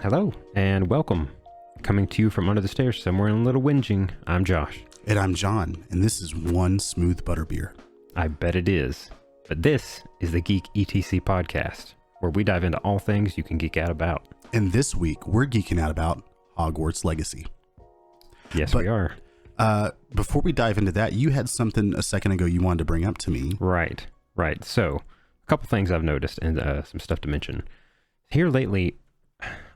Hello, and welcome. Coming to you from under the stairs somewhere in Little Whinging, I'm Josh. And I'm John, and this is One Smooth Butterbeer. I bet it is. But this is the Geek ETC podcast, where we dive into all things you can geek out about. And this week, we're geeking out about Hogwarts Legacy. Yes, we are. Before we dive into that, you had something a second ago you wanted to bring up to me. Right. So, a couple things I've noticed and some stuff to mention. Here lately,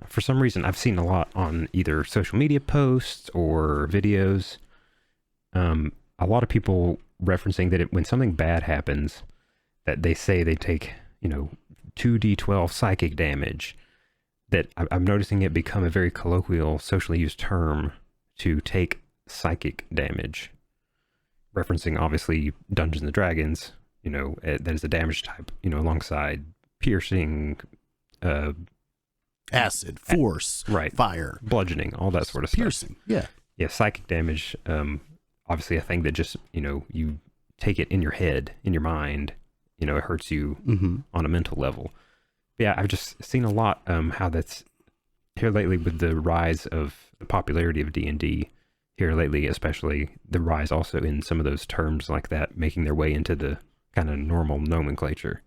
for some reason, I've seen a lot on either social media posts or videos. A lot of people referencing that when something bad happens, that they say they take, 2d12 psychic damage. That I'm noticing it become a very colloquial, socially used term to take psychic damage. Referencing, obviously, Dungeons and Dragons, that is a damage type, alongside piercing, acid, force, right, fire, bludgeoning, all that sort of piercing, stuff. Yeah, psychic damage, obviously a thing that just, you take it in your head, in your mind, it hurts you on a mental level. But yeah, I've just seen a lot how that's here lately with the rise of the popularity of D&D. Here lately, especially the rise also in some of those terms like that making their way into the kind of normal nomenclature.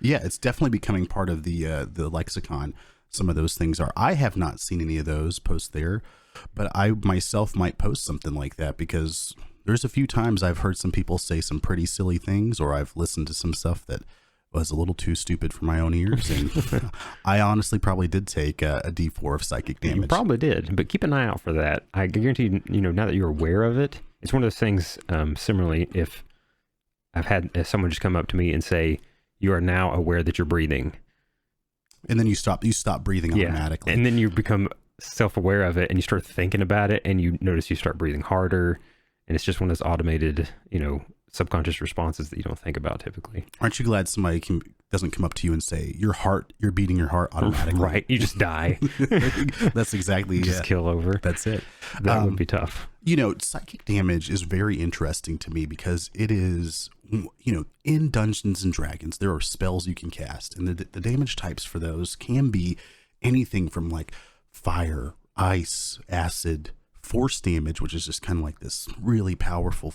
Yeah, it's definitely becoming part of the lexicon. Some of those things are. I have not seen any of those posts there, but I myself might post something like that because there's a few times I've heard some people say some pretty silly things, or I've listened to some stuff that was a little too stupid for my own ears, and I honestly probably did take a D4 of psychic damage. You probably did, but keep an eye out for that. I guarantee you, now that you're aware of it, it's one of those things, similarly, if I've had someone just come up to me and say, you are now aware that you're breathing. And then you stop breathing automatically. And then you become self-aware of it and you start thinking about it and you notice you start breathing harder. And it's just one of those automated, subconscious responses that you don't think about typically. Aren't you glad somebody doesn't come up to you and say, you're beating your heart automatically? Right. You just die. That's exactly it. Just kill over. That's it. That would be tough. Psychic damage is very interesting to me because it is, in Dungeons and Dragons, there are spells you can cast, and the damage types for those can be anything from like fire, ice, acid, force damage, which is just kind of like this really powerful,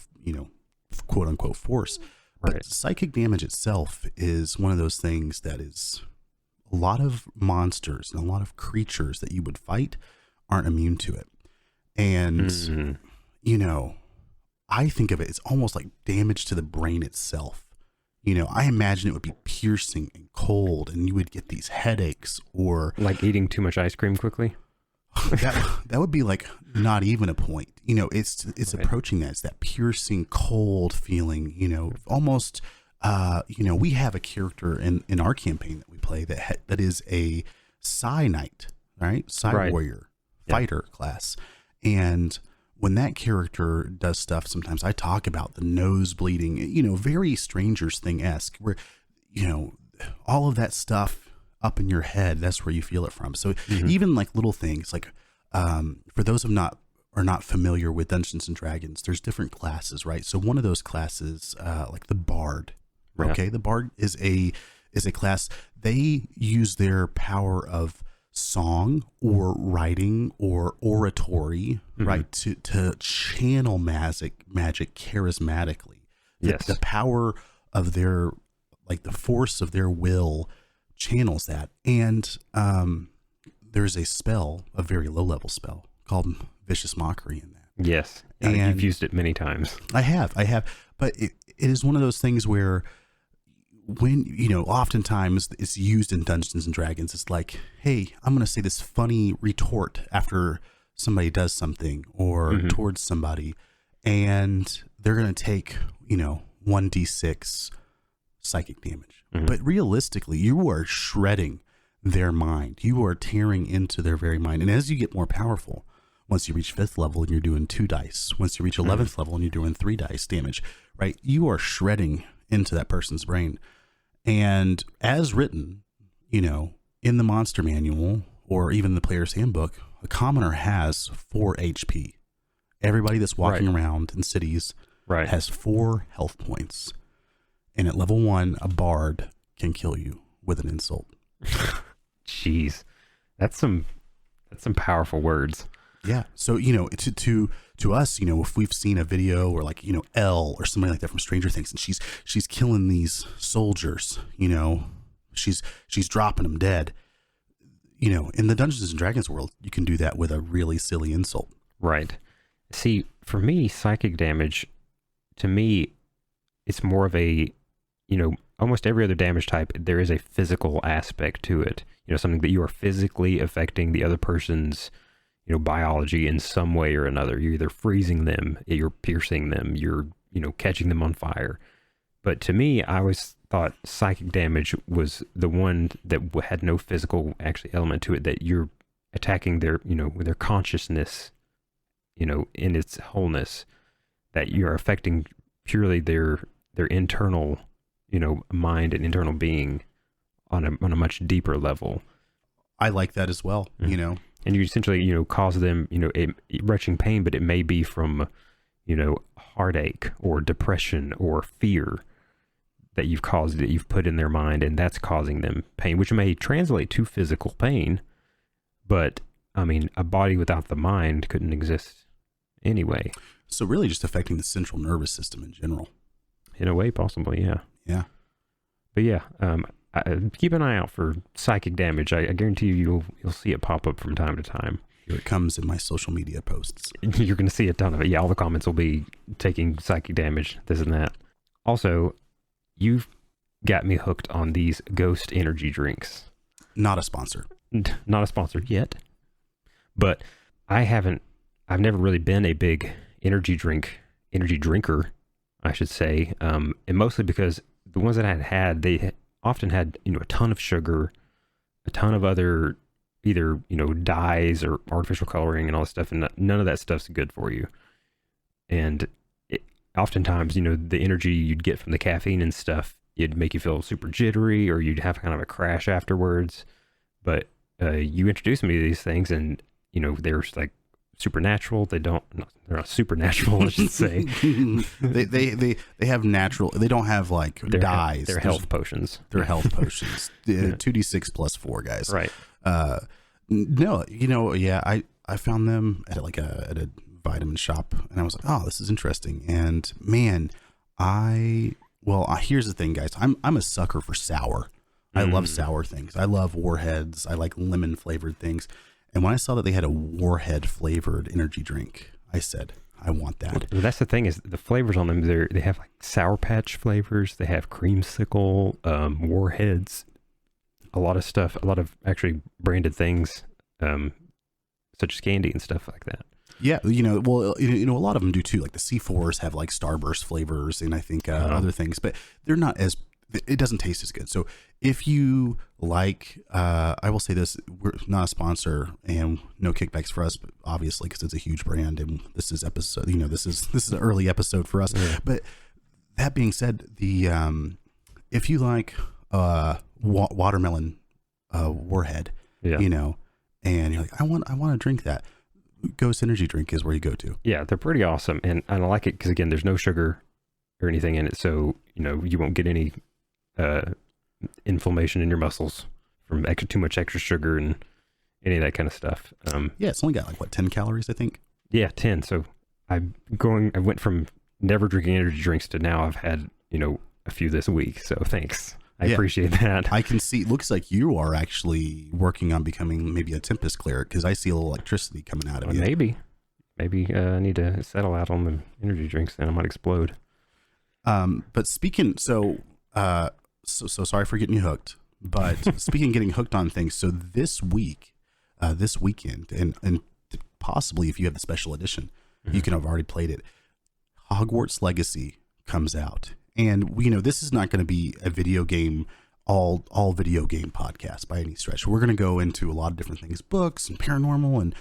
quote unquote force. Right. But psychic damage itself is one of those things that is a lot of monsters and a lot of creatures that you would fight aren't immune to it. And, I think of it, it's almost like damage to the brain itself. I imagine it would be piercing and cold and you would get these headaches, or like eating too much ice cream quickly. that would be like not even a point. It's right. Approaching that. It's that piercing cold feeling, almost, we have a character in our campaign that we play that is a Psi Knight, right? Psi right. Warrior fighter class. And when that character does stuff, sometimes I talk about the nose bleeding, very Stranger Thing-esque, where, all of that stuff up in your head, that's where you feel it from. So even like little things like, for those who are not familiar with Dungeons and Dragons, there's different classes, right? So one of those classes, like the Bard, okay? The Bard is a class. They use their power of song or writing or oratory, right? To channel magic charismatically. Yes. The power of their, like the force of their will channels that. And there's a very low level spell called Vicious Mockery in that. Yes. And you've used it many times. I have. But it is one of those things where when, oftentimes it's used in Dungeons and Dragons, it's like, hey, I'm going to say this funny retort after somebody does something or towards somebody, and they're going to take, 1d6 psychic damage. But realistically, you are shredding their mind. You are tearing into their very mind. And as you get more powerful, once you reach 5th level and you're doing 2 dice, once you reach 11th level and you're doing 3 dice damage, right? You are shredding into that person's brain. And as written, in the monster manual or even the player's handbook, a commoner has 4 HP. Everybody that's walking around in cities has 4 health points. And at level 1, a bard can kill you with an insult. Jeez. That's some That's some powerful words. Yeah. So, to us, if we've seen a video or like, Elle or somebody like that from Stranger Things, and she's killing these soldiers, she's dropping them dead. In the Dungeons and Dragons world, you can do that with a really silly insult. Right. See, for me, psychic damage, to me, it's more of a, almost every other damage type, there is a physical aspect to it. Something that you are physically affecting the other person's, biology in some way or another. You're either freezing them, you're piercing them, you're, catching them on fire. But to me, I always thought psychic damage was the one that had no physical actually element to it, that you're attacking their, their consciousness, in its wholeness, that you're affecting purely their internal, mind and internal being on a much deeper level. I like that as well, And you essentially, cause them, a retching pain, but it may be from, heartache or depression or fear that you've caused, that you've put in their mind, and that's causing them pain, which may translate to physical pain. But, I mean, a body without the mind couldn't exist anyway. So really just affecting the central nervous system in general. In a way, possibly, yeah. Yeah. But yeah, keep an eye out for psychic damage. I guarantee you'll see it pop up from time to time. Here it comes in my social media posts. You're going to see a ton of it. Yeah, all the comments will be taking psychic damage, this and that. Also, you've got me hooked on these ghost energy drinks. Not a sponsor. Not a sponsor yet. But I've never really been a big energy drinker, I should say. And mostly because the ones that I had, they often had, a ton of sugar, a ton of other either, dyes or artificial coloring and all this stuff. And none of that stuff's good for you. And oftentimes, the energy you'd get from the caffeine and stuff, it'd make you feel super jittery, or you'd have kind of a crash afterwards. But you introduced me to these things, and, they're like supernatural. They're not supernatural, I should say. they have natural. They don't have like dyes. They're health potions. They're health potions. 2d6 plus 4, guys. Right. No, yeah. I found them at a vitamin shop, and I was like, oh, this is interesting. And man, here's the thing, guys. I'm a sucker for sour. I love sour things. I love warheads. I like lemon flavored things. And when I saw that they had a warhead flavored energy drink, I said, I want that. Well, that's the thing, is the flavors on them. They have like Sour Patch flavors. They have creamsicle, warheads, a lot of stuff, a lot of actually branded things, such as candy and stuff like that. Yeah, a lot of them do too. Like the C4s have like Starburst flavors, and I think other things, but they're not as. It doesn't taste as good. So if you like, I will say this: we're not a sponsor, and no kickbacks for us, but obviously, because it's a huge brand, and this is episode. This is an early episode for us. Yeah. But that being said, if you like watermelon warhead, yeah. And you're like, I want to drink that. Ghost Energy Drink is where you go to. Yeah, they're pretty awesome, and I like it because, again, there's no sugar or anything in it, so you won't get any inflammation in your muscles from too much extra sugar and any of that kind of stuff. Yeah, it's only got 10 calories, I think. Yeah, 10. So I went from never drinking energy drinks to now I've had a few this week. So thanks. I appreciate that. I can see. It looks like you are actually working on becoming maybe a Tempest cleric, because I see a little electricity coming out of you. Maybe I need to settle out on the energy drinks, then I might explode. But speaking, so sorry for getting you hooked. But speaking of getting hooked on things, so this weekend, and possibly if you have the special edition, you can have already played it. Hogwarts Legacy comes out. And this is not going to be a video game, all video game podcast by any stretch. We're going to go into a lot of different things, books and paranormal and,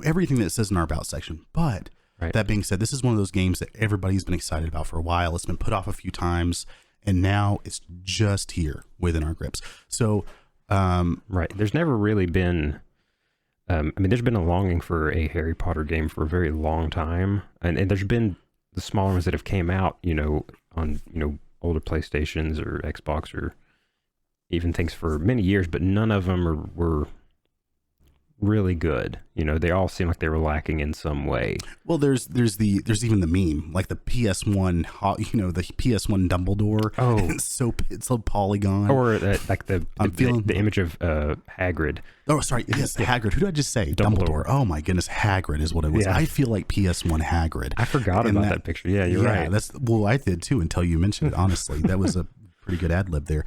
everything that it says in our about section. But That being said, this is one of those games that everybody's been excited about for a while. It's been put off a few times, and now it's just here within our grips. So, there's never really been, there's been a longing for a Harry Potter game for a very long time. And there's been the smaller ones that have came out, on older PlayStations or Xbox or even things for many years, but none of them were really good. You know, they all seem like they were lacking in some way. Well, there's even the meme, like the PS1, the PS1 Dumbledore. Oh, it's so polygon. or like the image of Hagrid. Oh, sorry, yes, Hagrid. Who did I just say? Dumbledore. Oh my goodness, Hagrid is what it was. Yeah. I feel like PS1 Hagrid. I forgot about that picture. Yeah, you're right. I did too until you mentioned it. Honestly, that was a pretty good ad lib there.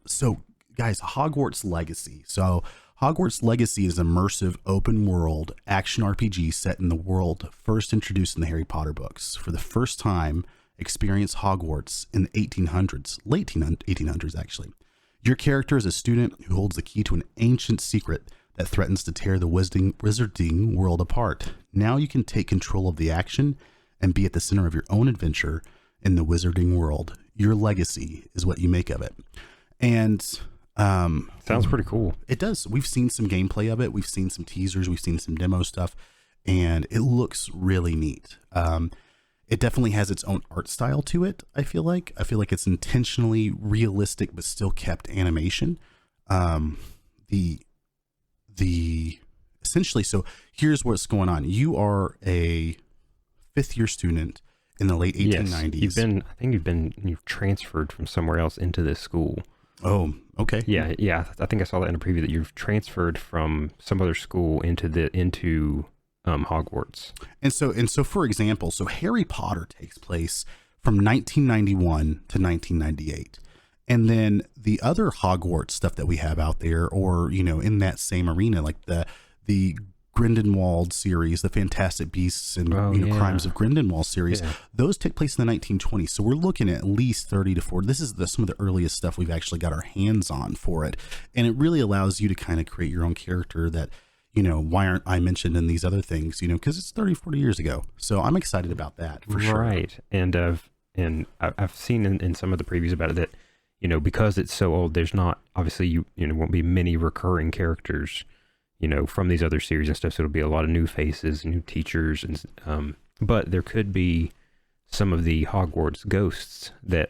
So guys, Hogwarts Legacy. So Hogwarts Legacy is an immersive open world action RPG set in the world first introduced in the Harry Potter books. For the first time, experience Hogwarts in the 1800s, late 1800s actually. Your character is a student who holds the key to an ancient secret that threatens to tear the wizarding world apart. Now you can take control of the action and be at the center of your own adventure in the wizarding world. Your legacy is what you make of it. And sounds pretty cool. It does. We've seen some gameplay of it. We've seen some teasers. We've seen some demo stuff, and it looks really neat. It definitely has its own art style to it. I feel like it's intentionally realistic, but still kept animation. The essentially, so here's what's going on. You are a 5th year student in the late 1890s. Yes, you've transferred from somewhere else into this school. Oh, okay. Yeah. I think I saw that in a preview that you've transferred from some other school into Hogwarts. And so for example, so Harry Potter takes place from 1991 to 1998. And then the other Hogwarts stuff that we have out there, or, in that same arena, like the Grindelwald series, the Fantastic Beasts and Crimes of Grindelwald series, those take place in the 1920s. So we're looking at least 30 to 40. This is some of the earliest stuff we've actually got our hands on for it. And it really allows you to kind of create your own character that, why aren't I mentioned in these other things, because it's 30, 40 years ago. So I'm excited about that for sure. Right. And I've seen in some of the previews about it that, because it's so old, there's not, obviously won't be many recurring characters, from these other series and stuff. So it'll be a lot of new faces, new teachers, and but there could be some of the Hogwarts ghosts that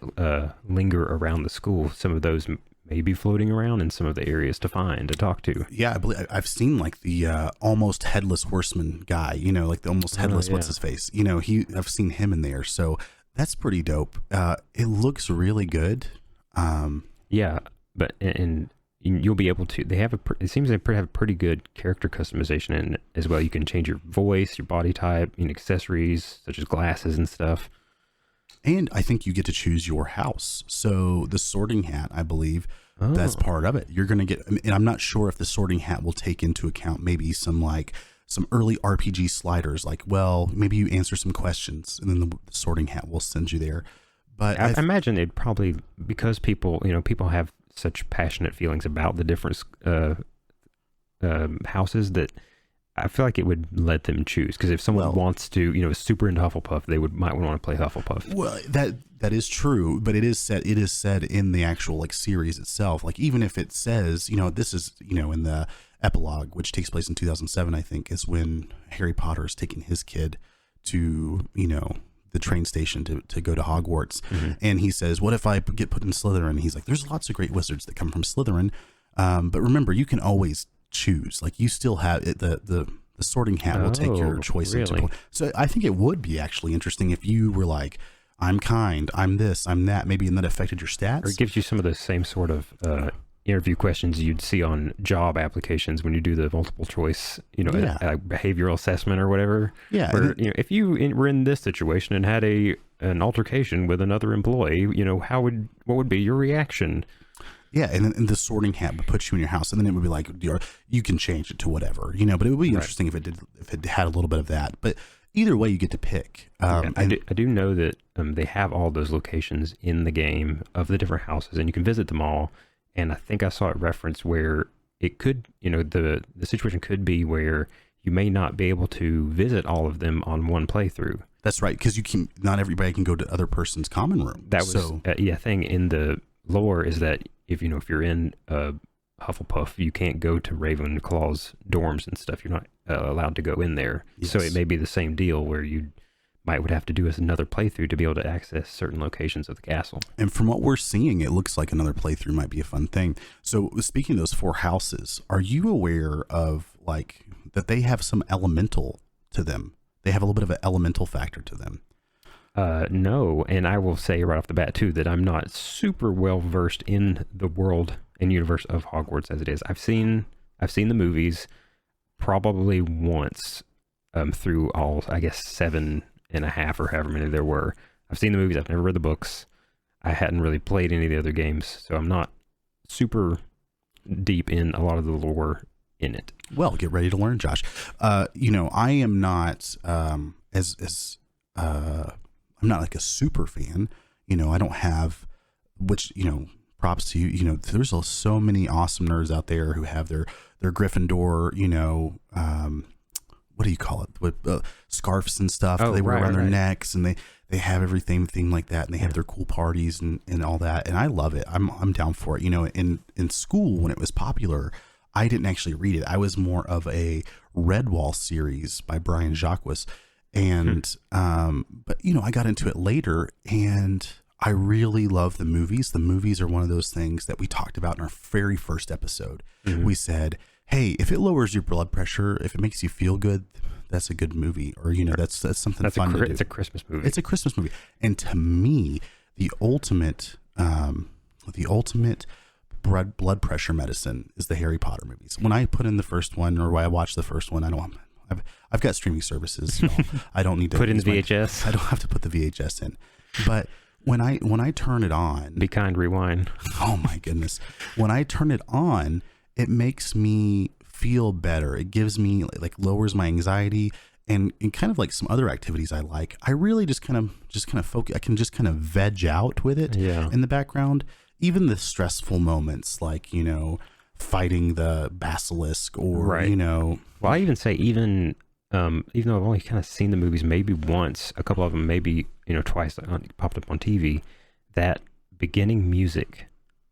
linger around the school. Some of those may be floating around in some of the areas to talk to. Yeah, I believe I've seen like the almost headless horseman guy. Like the almost headless what's his face. I've seen him in there. So that's pretty dope. It looks really good. Yeah, but and you'll be able to. It seems they have pretty good character customization in it as well. You can change your voice, your body type, accessories such as glasses and stuff. And I think you get to choose your house. So the Sorting Hat, I believe, that's part of it. You're going to get, and I'm not sure if the Sorting Hat will take into account maybe some early RPG sliders, like, well, maybe you answer some questions and then the Sorting Hat will send you there. But I imagine it'd probably, because people have such passionate feelings about the different houses, that I feel like it would let them choose. Because if someone wants to, is super into Hufflepuff, they might want to play Hufflepuff. Well, that is true, but it is said in the actual series itself. Like, even if it says, this is, in the epilogue, which takes place in 2007, I think, is when Harry Potter is taking his kid to, the train station to go to Hogwarts. Mm-hmm. And he says, what if I get put in Slytherin? And he's like, there's lots of great wizards that come from Slytherin. But remember, you can always choose. Like, you still have it, the Sorting Hat will take your choice. Really? So I think it would be actually interesting if you were like, I'm kind, I'm this, I'm that, maybe, and that affected your stats. Or it gives you some of the same sort of interview questions you'd see on job applications when you do the multiple choice, a behavioral assessment or whatever. Yeah. Where, if you were in this situation and had an altercation with another employee, what would be your reaction? Yeah, and the Sorting Hat would put you in your house, and then it would be like, you can change it to whatever, but it would be interesting if it had a little bit of that. But either way, you get to pick. I do know that they have all those locations in the game of the different houses, and you can visit them all. And I think I saw it referenced where it could, the situation could be where you may not be able to visit all of them on one playthrough. That's right, because not everybody can go to other person's common room. That was thing in the lore is that if you're in Hufflepuff, you can't go to Ravenclaw's dorms and stuff. You're not allowed to go in there. Yes. So it may be the same deal where you would have to do as another playthrough to be able to access certain locations of the castle. And from what we're seeing, it looks like another playthrough might be a fun thing. So speaking of those 4 houses, are you aware of like that they have some elemental to them? They have a little bit of an elemental factor to them. No, and I will say right off the bat too that I'm not super well versed in the world and universe of Hogwarts as it is. I've seen the movies probably once through all, I guess, 7.5 or however many there were. I've seen the movies. I've never read the books. I hadn't really played any of the other games, so I'm not super deep in a lot of the lore in it. Well, get ready to learn, Josh. I am not I'm not like a super fan. I don't have, which, props to you. There's so many awesome nerds out there who have their Gryffindor, what do you call it? With scarves and stuff they wear around their necks, and they have everything like that, and they have their cool parties and all that. And I love it. I'm down for it. In school when it was popular, I didn't actually read it. I was more of a Redwall series by Brian Jacques, and but I got into it later, and I really love the movies. The movies are one of those things that we talked about in our very first episode. Mm-hmm. We said, hey, if it lowers your blood pressure, if it makes you feel good, that's a good movie. Or, that's something fun to do. It's a Christmas movie. It's a Christmas movie. And to me, the ultimate blood pressure medicine is the Harry Potter movies. When I put in the first one, or when I watch the first one, I've got streaming services. So I don't need to put in the VHS. I don't have to put the VHS in. But when I turn it on, be kind, rewind. Oh my goodness. When I turn it on, it makes me feel better. It gives me like lowers my anxiety, and kind of like some other activities I like. I really just kind of focus. I can just kind of veg out with it in the background. Even the stressful moments, like, fighting the basilisk, or, Well, I even say even though I've only kind of seen the movies maybe once, a couple of them maybe, twice popped up on TV, that beginning music,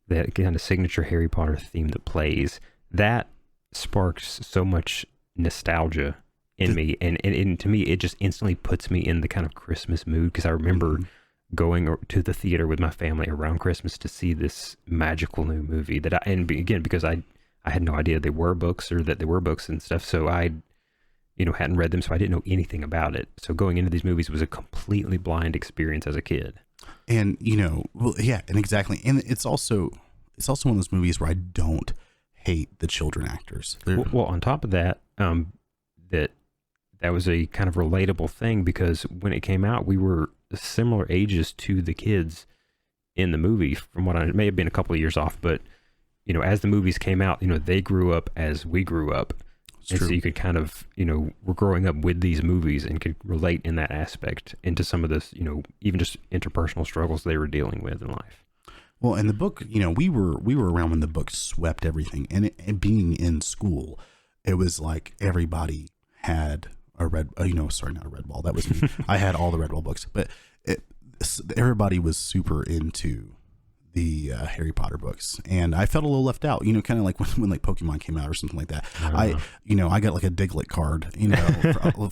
that kind of signature Harry Potter theme that plays, that sparks so much nostalgia in me. And to me, it just instantly puts me in the kind of Christmas mood, because I remember going to the theater with my family around Christmas to see this magical new movie because I had no idea they were books, or that they were books and stuff. So I hadn't read them, so I didn't know anything about it. So going into these movies was a completely blind experience as a kid. And, and exactly. And it's also one of those movies where I don't hate the children actors. Well, on top of that, that was a kind of relatable thing, because when it came out, we were similar ages to the kids in the movie, from what it may have been a couple of years off, but, as the movies came out, they grew up as we grew up. And so you could kind of, we're growing up with these movies and could relate in that aspect into some of this, even just interpersonal struggles they were dealing with in life. Well, and the book, we were around when the book swept everything, and being in school, it was like everybody had a not a Redwall. That was me. I had all the Redwall books, but everybody was super into the Harry Potter books, and I felt a little left out, kind of like when like Pokemon came out or something like that. I got like a Diglett card,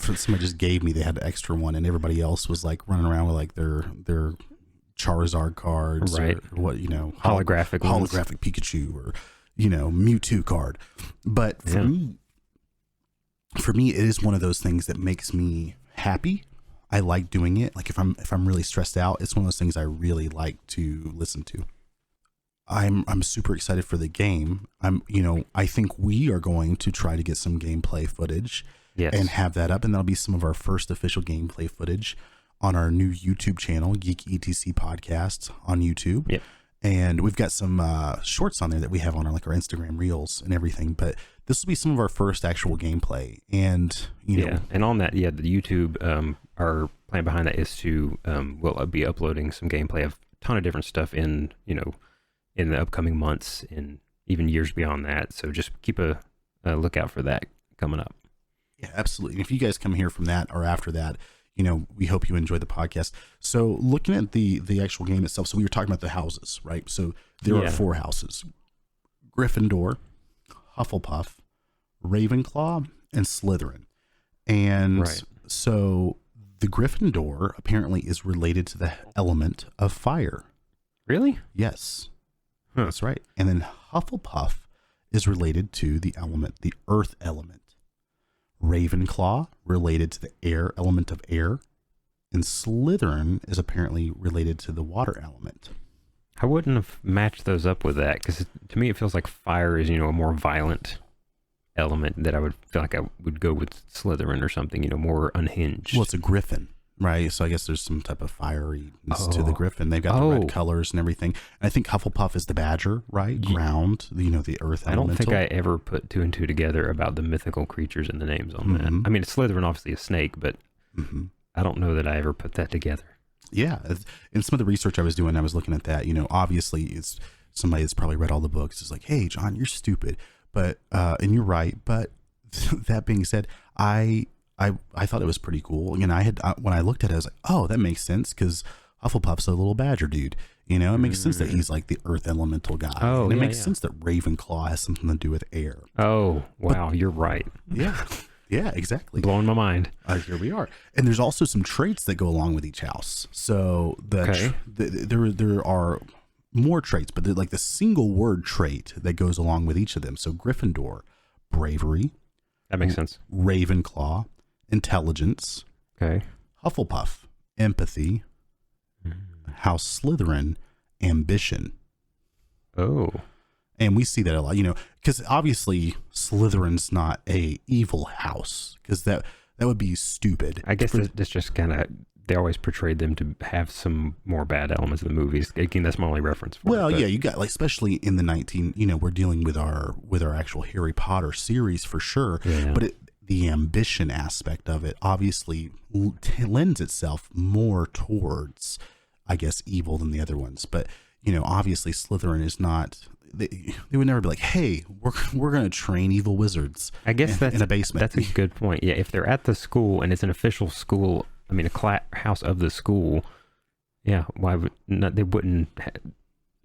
for somebody just gave me, they had an extra one, and everybody else was like running around with like their Charizard cards, right? Or what, holographic Pikachu, or Mewtwo card. But for me, it is one of those things that makes me happy. I like doing it. Like if I'm really stressed out, it's one of those things I really like to listen to. I'm super excited for the game. I think we are going to try to get some gameplay footage and have that up, and that'll be some of our first official gameplay footage on our new YouTube channel, Geek ETC Podcast on YouTube. Yep. And we've got some shorts on there that we have on our Instagram reels and everything, but this will be some of our first actual gameplay. And and on that, the YouTube, our plan behind that is to we'll be uploading some gameplay of a ton of different stuff in the upcoming months and even years beyond that. So just keep a lookout for that coming up. Yeah, absolutely. And if you guys come here from that or after that, we hope you enjoy the podcast. So looking at the actual game itself, so we were talking about the houses, right? So there are 4 houses: Gryffindor, Hufflepuff, Ravenclaw, and Slytherin. And so the Gryffindor apparently is related to the element of fire. Really? Yes, Huh. that's right. And then Hufflepuff is related to the earth element. Ravenclaw related to the air element of air. And Slytherin is apparently related to the water element. I wouldn't have matched those up with that because to me it feels like fire is, a more violent element that I would feel like I would go with Slytherin or something, more unhinged. Well, it's a griffin, right? So I guess there's some type of fieriness to the griffin. They've got the red colors and everything. And I think Hufflepuff is the badger, right? Ground, the earth elemental. I don't think I ever put two and two together about the mythical creatures and the names on that. I mean, Slytherin obviously a snake, but I don't know that I ever put that together. Yeah. In some of the research I was doing, I was looking at that, obviously it's somebody that's probably read all the books is like, hey, John, you're stupid. But, and you're right. But that being said, I thought it was pretty cool. When I looked at it, I was like, oh, that makes sense. Cause Hufflepuff's a little badger dude, it makes sense that he's like the earth elemental guy. Oh, and it makes sense that Ravenclaw has something to do with air. Oh, wow. You're right. Yeah. Yeah, exactly. Blowing my mind. Here we are. And there's also some traits that go along with each house. So there are more traits, but like the single word trait that goes along with each of them. So Gryffindor, bravery. That makes sense. Ravenclaw, intelligence. Okay. Hufflepuff, empathy. House Slytherin, ambition. Oh. And we see that a lot, because obviously Slytherin's not a evil house, because that would be stupid. I guess that's just kind of, they always portrayed them to have some more bad elements in the movies. Again, that's my only reference for it. Yeah, you got especially in the we're dealing with our actual Harry Potter series for sure. Yeah. But the ambition aspect of it obviously lends itself more towards, I guess, evil than the other ones. But, obviously Slytherin is not. They would never be like, hey, we're going to train evil wizards. I guess that's in a basement. That's a good point. Yeah, if they're at the school and it's an official school, a house of the school, yeah, why would not? They wouldn't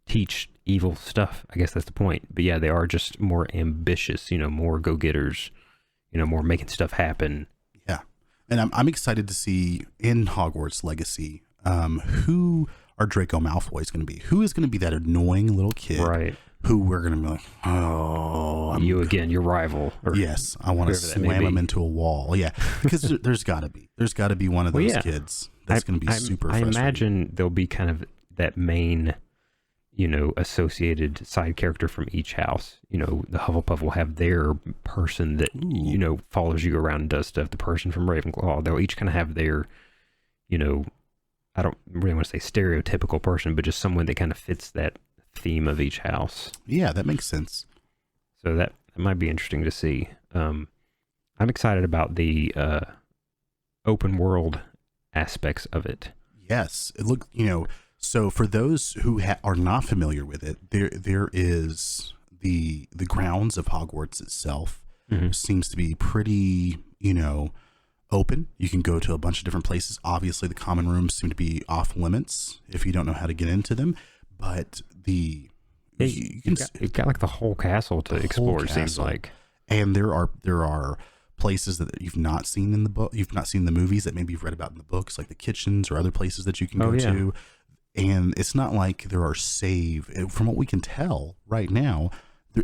teach evil stuff. I guess that's the point. But yeah, they are just more ambitious. More go-getters. More making stuff happen. Yeah, and I'm excited to see in Hogwarts Legacy who our Draco Malfoy is going to be. Who is going to be that annoying little kid? Right. Who we're going to be like, oh, you again, your rival. Yes, I want to slam him into a wall. Yeah, because there's got to be one of those kids that's going to be super frustrating. I imagine there'll be kind of that main, associated side character from each house. The Hufflepuff will have their person that, follows you around and does stuff. The person from Ravenclaw, they'll each kind of have their, I don't really want to say stereotypical person, but just someone that kind of fits that theme of each house. Yeah, that makes sense. So that might be interesting to see. I'm excited about the open world aspects of it. Yes, so for those who are not familiar with it, there is the grounds of Hogwarts itself seems to be pretty, open. You can go to a bunch of different places. Obviously, the common rooms seem to be off limits if you don't know how to get into them. But you've got like the whole castle to explore. It seems like, and there are places that you've not seen in the book. You've not seen in the movies that maybe you've read about in the books, like the kitchens or other places that you can go to. And it's not like there are from what we can tell right now.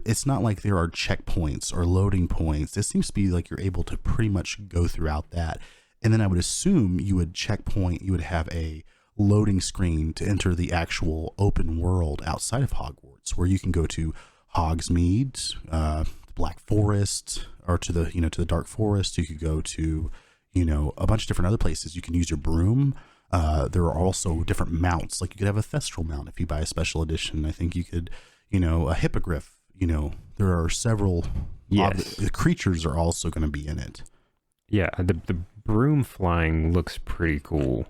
It's not like there are checkpoints or loading points. It seems to be like you're able to pretty much go throughout that. And then I would assume you would have a loading screen to enter the actual open world outside of Hogwarts, where you can go to Hogsmeade, the Black Forest, or to the Dark Forest. You could go to, a bunch of different other places. You can use your broom. There are also different mounts. Like you could have a Thestral mount if you buy a special edition. I think you could, a Hippogriff. There are several. Yes. The creatures are also going to be in it. Yeah, the broom flying looks pretty cool.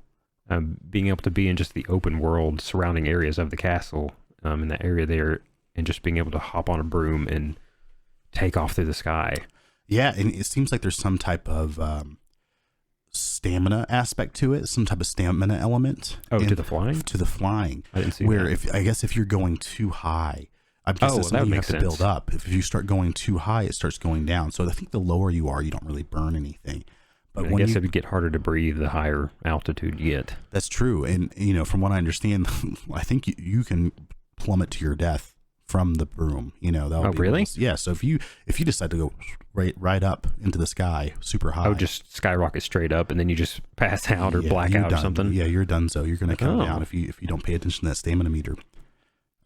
Being able to be in just the open world surrounding areas of the castle, in that area there, and just being able to hop on a broom and take off through the sky. Yeah, and it seems like there's some type of stamina aspect to it, some type of stamina element. To the flying? To the flying. I didn't see where that. if you're going too high, I guess that's something you have to build up. If you start going too high, it starts going down. So I think the lower you are, you don't really burn anything. But I when guess you, it would get harder to breathe the higher altitude you get. that's true. And, from what I understand, I think you can plummet to your death from the broom. That would Oh, be really? Yeah. So if you decide to go right up into the sky, super high. Oh, just skyrocket straight up, and then you just pass out or yeah, black you're out or done. something. Yeah, you're done. So you're going to come Oh. down if you don't pay attention to that stamina meter.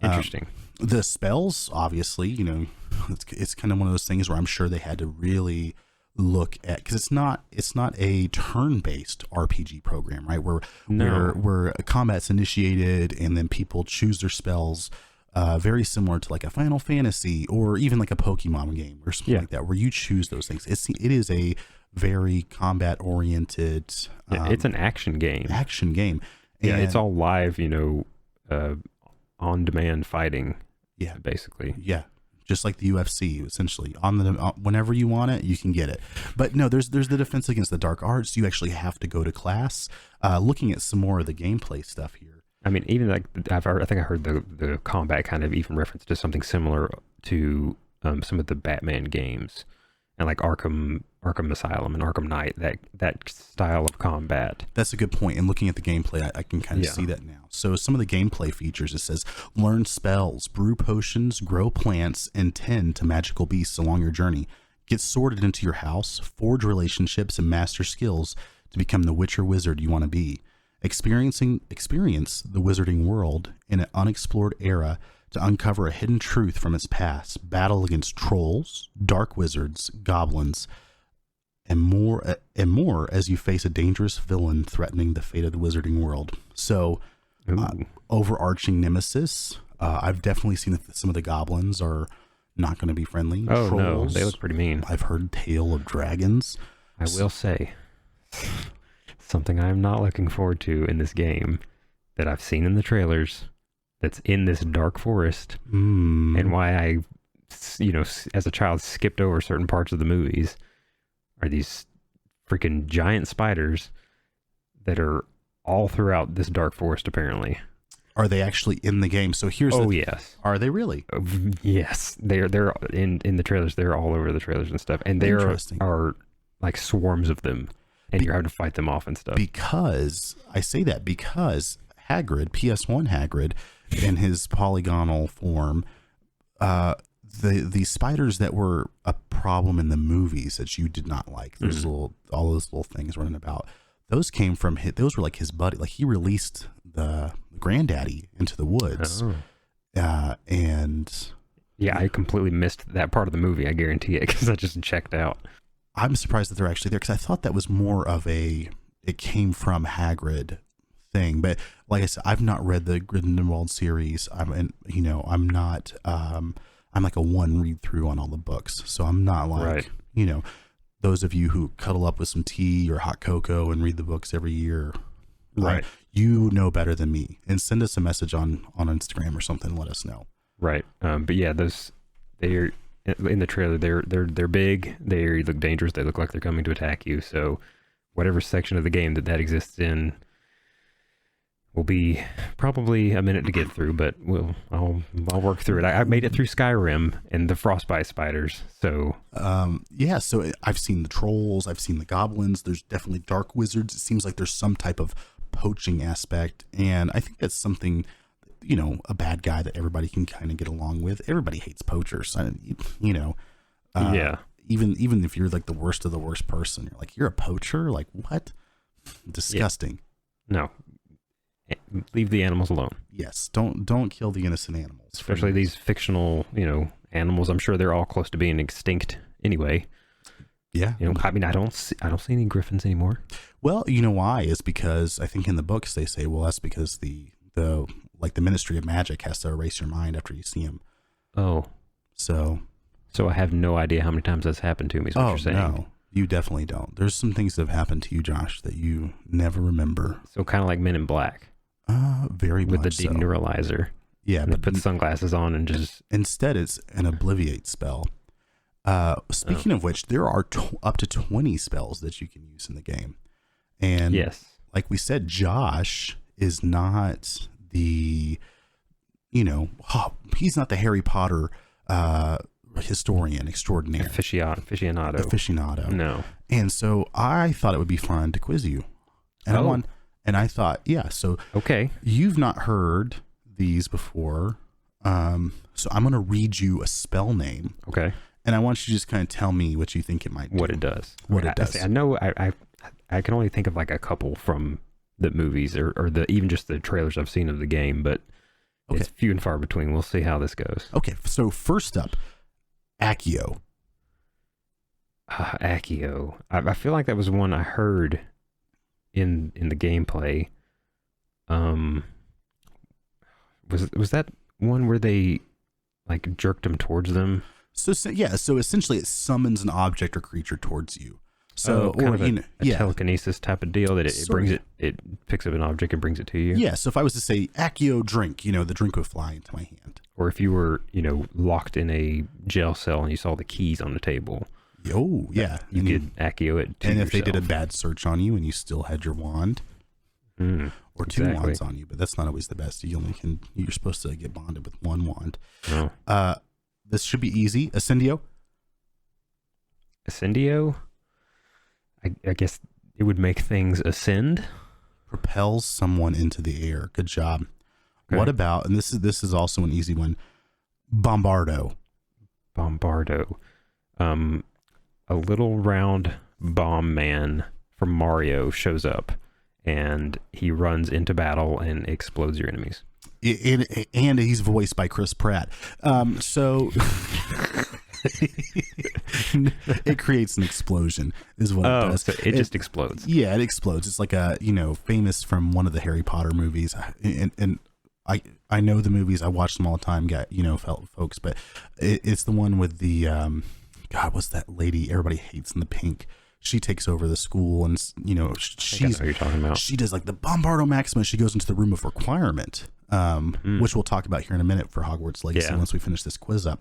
Interesting. The spells, obviously, it's kind of one of those things where I'm sure they had to really look at, because it's not a turn-based RPG program, right? Where combat's initiated and then people choose their spells, very similar to like a Final Fantasy or even like a Pokemon game or something like that, where you choose those things. It is a very combat-oriented. It's an action game. And It's all live, on-demand fighting. Yeah, basically. Yeah, just like the UFC, essentially. Whenever you want it, you can get it. But no, there's the defense against the dark arts. You actually have to go to class. Looking at some more of the gameplay stuff here. I mean, even like I think I heard the combat kind of even reference to something similar to some of the Batman games, and like Arkham Asylum and Arkham Knight. That style of combat. That's a good point. And looking at the gameplay, I can kind of see that now. So some of the gameplay features, it says learn spells, brew potions, grow plants, and tend to magical beasts along your journey. Get sorted into your house, forge relationships, and master skills to become the witch or wizard you want to be. Experience the wizarding world in an unexplored era to uncover a hidden truth from its past. Battle against trolls, dark wizards, goblins, and more as you face a dangerous villain threatening the fate of the wizarding world. So, overarching nemesis. I've definitely seen that some of the goblins are not going to be friendly. Oh, Trolls, no, they look pretty mean. I've heard tale of dragons. I will say something I'm not looking forward to in this game that I've seen in the trailers that's in this dark forest, and why I, as a child skipped over certain parts of the movies, are these freaking giant spiders that are all throughout this dark forest, apparently. Are they actually in the game? So here's yes. Are they really? Yes. They're in the trailers. They're all over the trailers and stuff. And there are like swarms of them, and you're having to fight them off and stuff. Because I say that because Hagrid, PS1 Hagrid, in his polygonal form, the spiders that were a problem in the movies that you did not like, there's all those little things running about. Those came from those were like his buddy. Like he released the granddaddy into the woods, and I completely missed that part of the movie. I guarantee it, because I just checked out. I'm surprised that they're actually there, because I thought that was more of it came from Hagrid thing. But like I said, I've not read the Grindelwald series. I'm not. I'm like a one read through on all the books, so I'm not like those of you who cuddle up with some tea or hot cocoa and read the books every year. Right. You know better than me, and send us a message on Instagram or something and let us know. Right. But yeah, they're in the trailer. They're big. They look dangerous. They look like they're coming to attack you. So whatever section of the game that exists in will be probably a minute to get through, but I'll work through it. I made it through Skyrim and the frostbite spiders. So so I've seen the trolls, I've seen the goblins. There's definitely dark wizards. It seems like there's some type of poaching aspect, and I think that's something, a bad guy that everybody can kind of get along with. Everybody hates poachers, even if you're like the worst of the worst person, you're like, you're a poacher? Like, what? Disgusting. No. Leave the animals alone. Yes, don't kill the innocent animals. Especially these fictional, animals. I'm sure they're all close to being extinct anyway. Yeah. I mean, I don't see any griffins anymore. Well, you know why? Is because I think in the books they say, well, that's because the Ministry of Magic has to erase your mind after you see them. Oh. So I have no idea how many times that's happened to me, is what you're saying. No. You definitely don't. There's some things that have happened to you, Josh, that you never remember. So kind of like Men in Black. Very much with the so. deneuralizer. Yeah, but put sunglasses on and just... Instead, it's an obliviate spell. Speaking of which, there are up to 20 spells that you can use in the game. And yes, like we said, Josh is not the, he's not the Harry Potter historian extraordinaire. Aficionado. No. And so I thought it would be fun to quiz you. And I thought, yeah, so okay. You've not heard these before. So I'm going to read you a spell name. Okay. And I want you to just kind of tell me what you think it might do. What it does. I know I can only think of like a couple from the movies or even just the trailers I've seen of the game, but it's few and far between. We'll see how this goes. Okay. So first up, Accio. Accio. I feel like that was one I heard in the gameplay. Was that one where they like jerked them towards them? So essentially it summons an object or creature towards you. So kind of a telekinesis type of deal that it picks up an object and brings it to you. Yeah. So if I was to say Accio drink, the drink would fly into my hand. Or if you were, locked in a jail cell and you saw the keys on the table. Oh, yeah. You could Accio it to And yourself. if they did a bad search on you and you still had your wand, or two wands on you, but that's not always the best. You're supposed to get bonded with one wand. Oh. This should be easy. Ascendio. I guess it would make things ascend. Propels someone into the air. Good job. Okay. What about, and this is also an easy one, Bombardo. A little round bomb man from Mario shows up and he runs into battle and explodes your enemies. And he's voiced by Chris Pratt. So it creates an exploation is what it does. So it just explodes. Yeah, it explodes. It's like a, famous from one of the Harry Potter movies. And I know the movies. I watch them all the time, folks, but it's the one with the, God, what's that lady everybody hates in the pink? She takes over the school and, I know what you're talking about. She does like the Bombardo Maximus. She goes into the room of requirement, which we'll talk about here in a minute for Hogwarts Legacy once we finish this quiz up.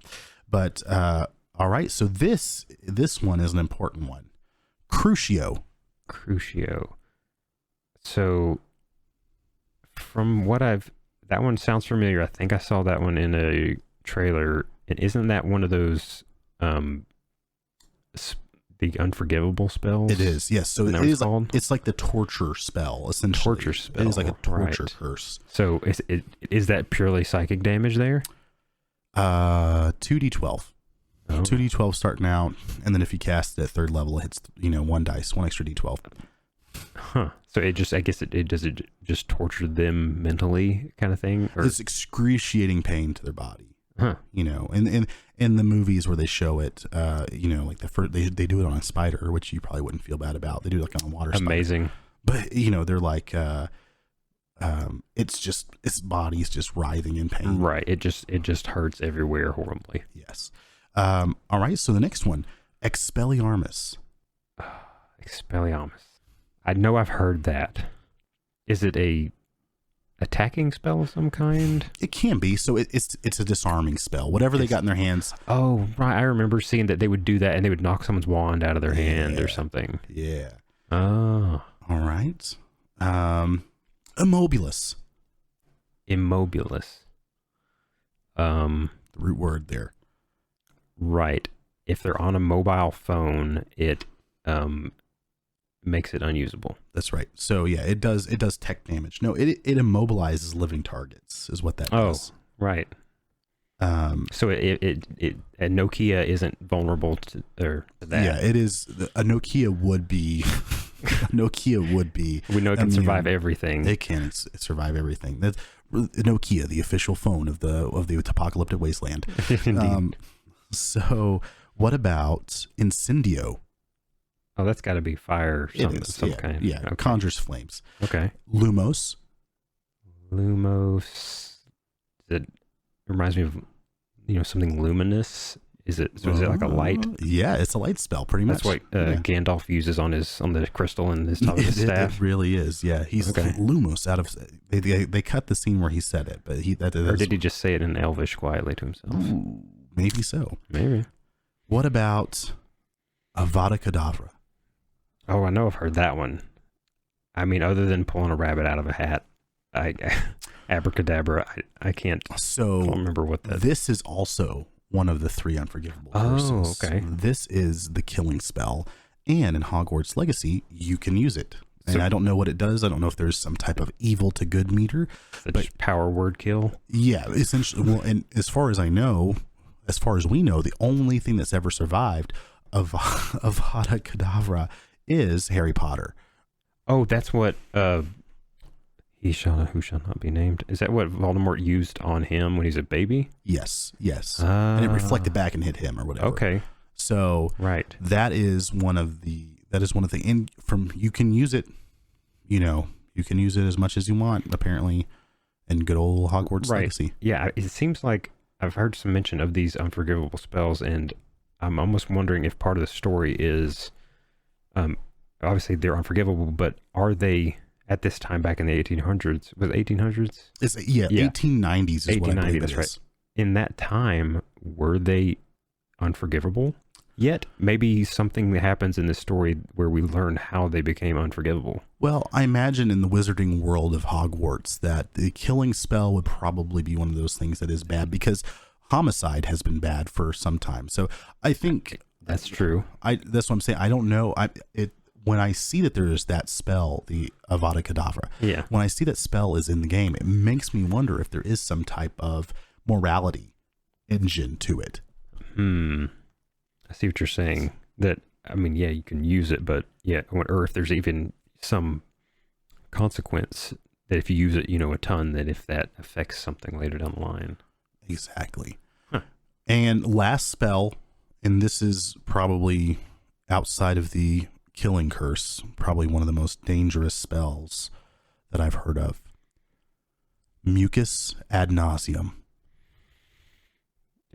But, all right. So this one is an important one. Crucio. So from what that one sounds familiar. I think I saw that one in a trailer. And isn't that one of those, the unforgivable spells? It is, yes. So it is it's like the torture spell, essentially. Torture spell. It is like a torture curse. So is that purely psychic damage there? 2d12. 2d12 starting out, and then if you cast it at third level, it hits, one extra d12. Huh. So it just torture them mentally kind of thing? Or? It's excruciating pain to their body. Huh. And in the movies where they show it, like they do it on a spider, which you probably wouldn't feel bad about. They do it like on a water spider. Amazing. But, they're like, its body's just writhing in pain. Right. It just hurts everywhere horribly. Yes. All right. So the next one, Expelliarmus. Expelliarmus. I know I've heard that. Is it a attacking spell of some kind? It can be. So it's a disarming spell. Whatever they got in their hands. Oh, right. I remember seeing that they would do that and they would knock someone's wand out of their hand or something. Yeah. Oh. All right. Immobilis. The root word there. Right. If they're on a mobile phone, it makes it unusable. That's right. So yeah, it does tech damage. No, it immobilizes living targets is what that does. Oh, right. So it a Nokia isn't vulnerable to that. Yeah, it is. A Nokia would be. Nokia would be. We know it can survive everything. It can survive everything. That's Nokia, the official phone of the apocalyptic wasteland. So what about Incendio? Oh, that's got to be fire some kind. Yeah, okay. Conjures flames. Okay. Lumos. It reminds me of something luminous. Is it like a light? Yeah, it's a light spell, pretty much. That's what Gandalf uses on the crystal and his top of his staff. It really is. Yeah, he's Lumos out of. They cut the scene where he said it, but or did he just say it in Elvish quietly to himself? Ooh, maybe so. Maybe. What about Avada Kedavra? Oh, I know I've heard that one. I mean, other than pulling a rabbit out of a hat, abracadabra, I can't. So I don't remember what that. This is also one of the 3 unforgivable Oh, curses. okay. This is the killing spell, and in Hogwarts Legacy, you can use it. And So- I don't know what it does. I don't know if there's some type of evil to good meter. Such power word kill. Yeah, essentially. Well, and as far as we know, the only thing that's ever survived of Avada Kedavra is Harry Potter. Oh, that's what who shall not be named. Is that what Voldemort used on him when he's a baby? Yes. And it reflected back and hit him or whatever. Okay. So Right. that is one of the and you can use it, you can use it as much as you want, apparently, in good old Hogwarts Legacy. Yeah, it seems like I've heard some mention of these unforgivable spells, and I'm almost wondering if part of the story is, obviously they're unforgivable, but are they at this time back in the 1800s? Was it 1800s? It's 1890s is what I believe it that's is. right. In that time, were they unforgivable? Yet maybe something that happens in this story where we learn how they became unforgivable. Well, I imagine in the wizarding world of Hogwarts that the killing spell would probably be one of those things that is bad, because homicide has been bad for some time. So I think That's true. that's what I'm saying. I don't know. When I see that there is that spell, the Avada Kedavra, Yeah. when I see that spell is in the game, it makes me wonder if there is some type of morality engine to it. I see what you're saying. That, I mean, yeah, you can use it, but yeah, or if there's even some consequence that if you use it, a ton, that if that affects something later down the line. Exactly. Huh. And last spell, and this is probably outside of the killing curse, probably one of the most dangerous spells that I've heard of. Mucus ad nauseum.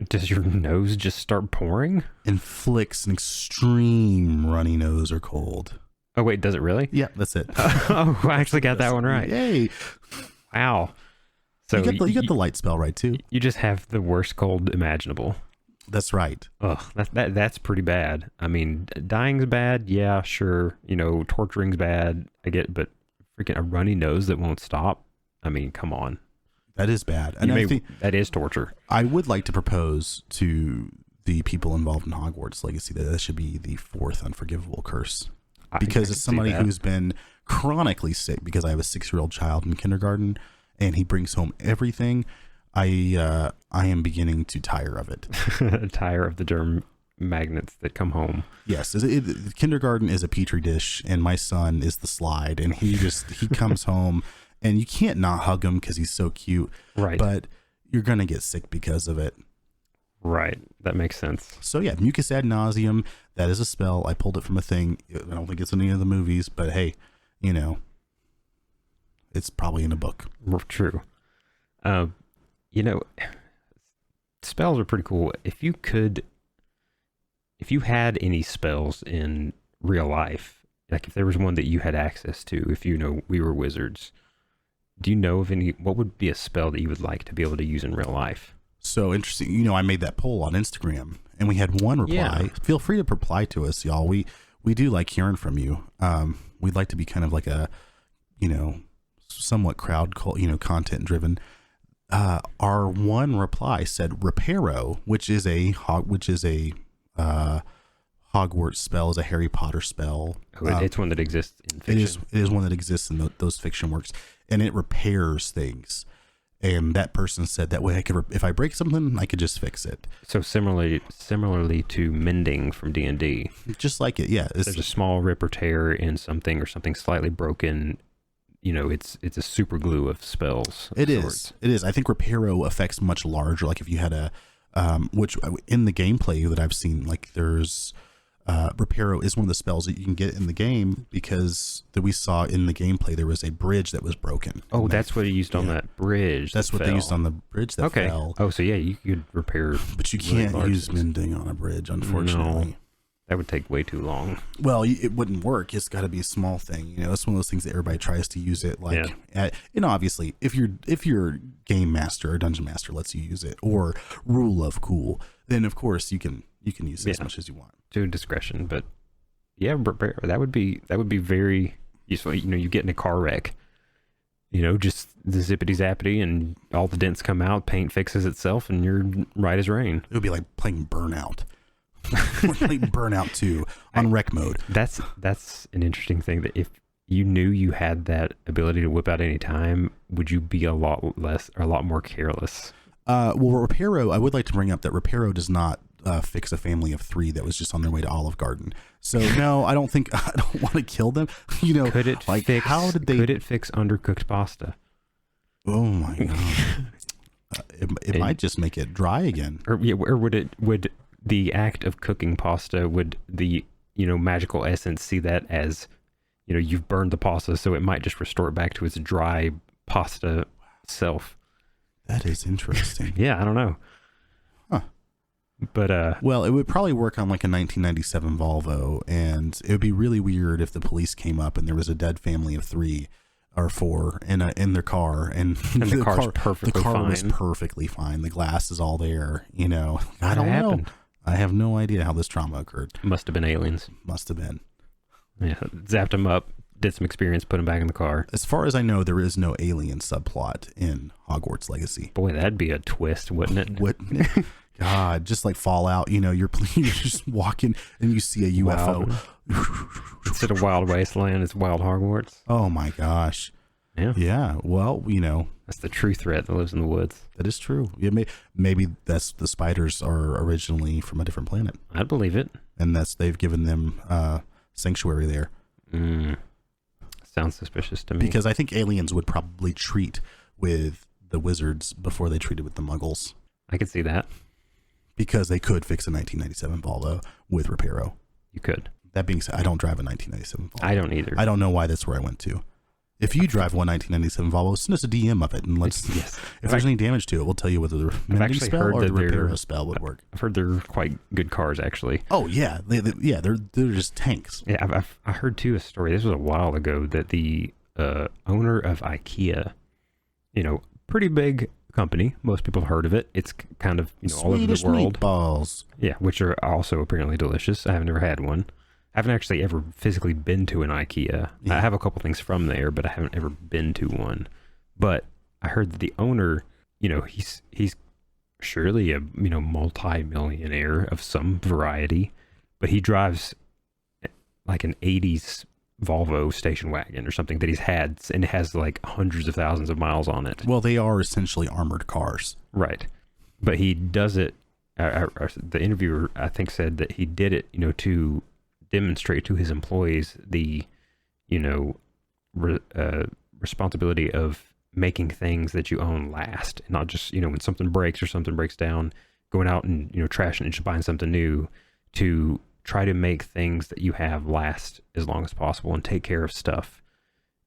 Does your nose just start pouring? Inflicts an extreme runny nose or cold. Oh, wait, does it really? Yeah, that's it. Oh, I actually got that one right. Yay. Wow. So you got the light spell right too. You just have the worst cold imaginable. That's right. Ugh, that's pretty bad. I mean, dying's bad, yeah, sure. Torturing's bad, I get, but freaking a runny nose that won't stop. I mean, come on. That is bad. And I think that is torture. I would like to propose to the people involved in Hogwarts Legacy that should be the 4th unforgivable curse. Because as somebody who's been chronically sick, because I have a 6-year-old child in kindergarten and he brings home everything, I am beginning to tire of it. Tire of the germ magnets that come home. Yes, kindergarten is a petri dish, and my son is the slide, and he comes home, and you can't not hug him because he's so cute. Right. But you're gonna get sick because of it. Right. That makes sense. So yeah, mucus ad nauseum. That is a spell. I pulled it from a thing. I don't think it's in any of the movies, but hey, it's probably in a book. True. Spells are pretty cool. If you had any spells in real life, like if there was one that you had access to, if we were wizards, do you know of any, what would be a spell that you would like to be able to use in real life? So interesting. I made that poll on Instagram and we had one reply. Yeah. Feel free to reply to us, y'all. We do like hearing from you. We'd like to be kind of like a, somewhat crowd, content driven. Our one reply said Reparo, which is a Hogwarts spell, is a Harry Potter spell. It's one that exists in fiction. It is one that exists in those fiction works, and it repairs things. And that person said that way I could, if I break something, I could just fix it. So similarly to mending from D&D. Just like it, yeah. There's a small rip or tear in something or something slightly broken. It's a super glue of spells. It is. I think Reparo affects much larger. Like if you had which in the gameplay that I've seen, like there's Reparo is one of the spells that you can get in the game, because that we saw in the gameplay there was a bridge that was broken. Oh, that's what he used on that bridge. That's what they used on the bridge that fell. Oh, so yeah, you could repair. But you can't use mending on a bridge, unfortunately. No, that would take way too long. Well, it wouldn't work. It's got to be a small thing. It's one of those things that everybody tries to use it. Like, obviously, if your game master or dungeon master lets you use it, or rule of cool, then of course you can use it as much as you want. To discretion, but yeah, that would be very useful. You get in a car wreck just the zippity zappity and all the dents come out, paint fixes itself, and you're right as rain. It would be like playing Burnout. We're playing Burnout 2 on rec mode. That's an interesting thing, that if you knew you had that ability to whip out any time, would you be a lot less or a lot more careless? Well, Reparo, I would like to bring up that Reparo does not fix a family of 3 that was just on their way to Olive Garden. So no, I don't want to kill them. Could it fix? How did they? Could it fix undercooked pasta? Oh my god! It might just make it dry again. Or would the act of cooking pasta, would the magical essence see that as you've burned the pasta, so it might just restore it back to its dry pasta self? That is interesting. Yeah, I don't know. Huh. But well, it would probably work on like a 1997 Volvo, and it would be really weird if the police came up and there was a dead family of 3 or 4 in their car, and the car's perfectly fine. Was perfectly fine. The glass is all there. I don't know. I have no idea how this trauma occurred. Must have been aliens. Must have been. Yeah, zapped them up, did some experience, put them back in the car. As far as I know, there is no alien subplot in Hogwarts Legacy. Boy, that'd be a twist, wouldn't it? Wouldn't it? God, just like Fallout, you're just walking and you see a UFO. Instead of Wild Wasteland, it's Wild Hogwarts. Oh my gosh. Yeah. Yeah. Well, that's the true threat that lives in the woods. That is true. Yeah, maybe that's the spiders are originally from a different planet. I'd believe it. And they've given them sanctuary there. Sounds suspicious to me. Because I think aliens would probably treat with the wizards before they treated with the muggles. I could see that. Because they could fix a 1997 Volvo with Reparo. You could. That being said, I don't drive a 1997 Volvo. I don't either. I don't know why that's where I went to. If you drive one 1997 Volvo, send us a DM of it, and let's. Yes. If there's any damage to it, we'll tell you whether the mending spell or the Reparo spell would work. I've heard they're quite good cars, actually. Oh yeah, they're just tanks. Yeah, I heard too a story. This was a while ago, that the owner of IKEA, pretty big company. Most people have heard of it. It's kind of all over the world. Meatballs. Yeah, which are also apparently delicious. I have never had one. I haven't actually ever physically been to an IKEA. Yeah. I have a couple things from there, but I haven't ever been to one. But I heard that the owner, he's surely a multi-millionaire of some variety, but he drives like an 80s Volvo station wagon or something that he's had, and it has like hundreds of thousands of miles on it. Well, they are essentially armored cars. Right. But he does it, the interviewer, I think, said that he did it, to demonstrate to his employees the, responsibility of making things that you own last, and not just, when something breaks or something breaks down, going out and, trashing it and just buying something new, to try to make things that you have last as long as possible and take care of stuff.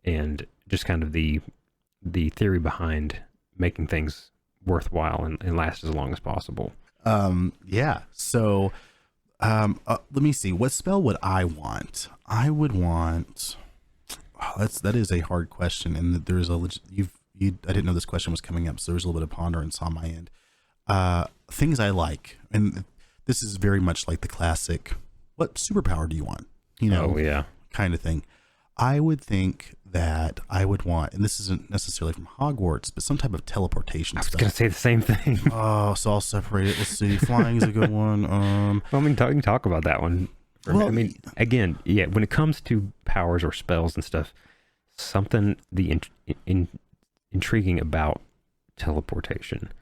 And just kind of the theory behind making things worthwhile and last as long as possible. Yeah. So, let me see. What spell would I want? I would want. That is a hard question, and there's I didn't know this question was coming up, so there's a little bit of ponderance on my end. Things I like, and this is very much like the classic. What superpower do you want? Oh yeah, kind of thing. I would think that I would want, and this isn't necessarily from Hogwarts, but some type of teleportation stuff. I was going to say the same thing. Oh, so I'll separate it. Let's see. Flying is a good one. Well, you can talk about that one. Well, again, yeah, when it comes to powers or spells and stuff, something intriguing about teleportation.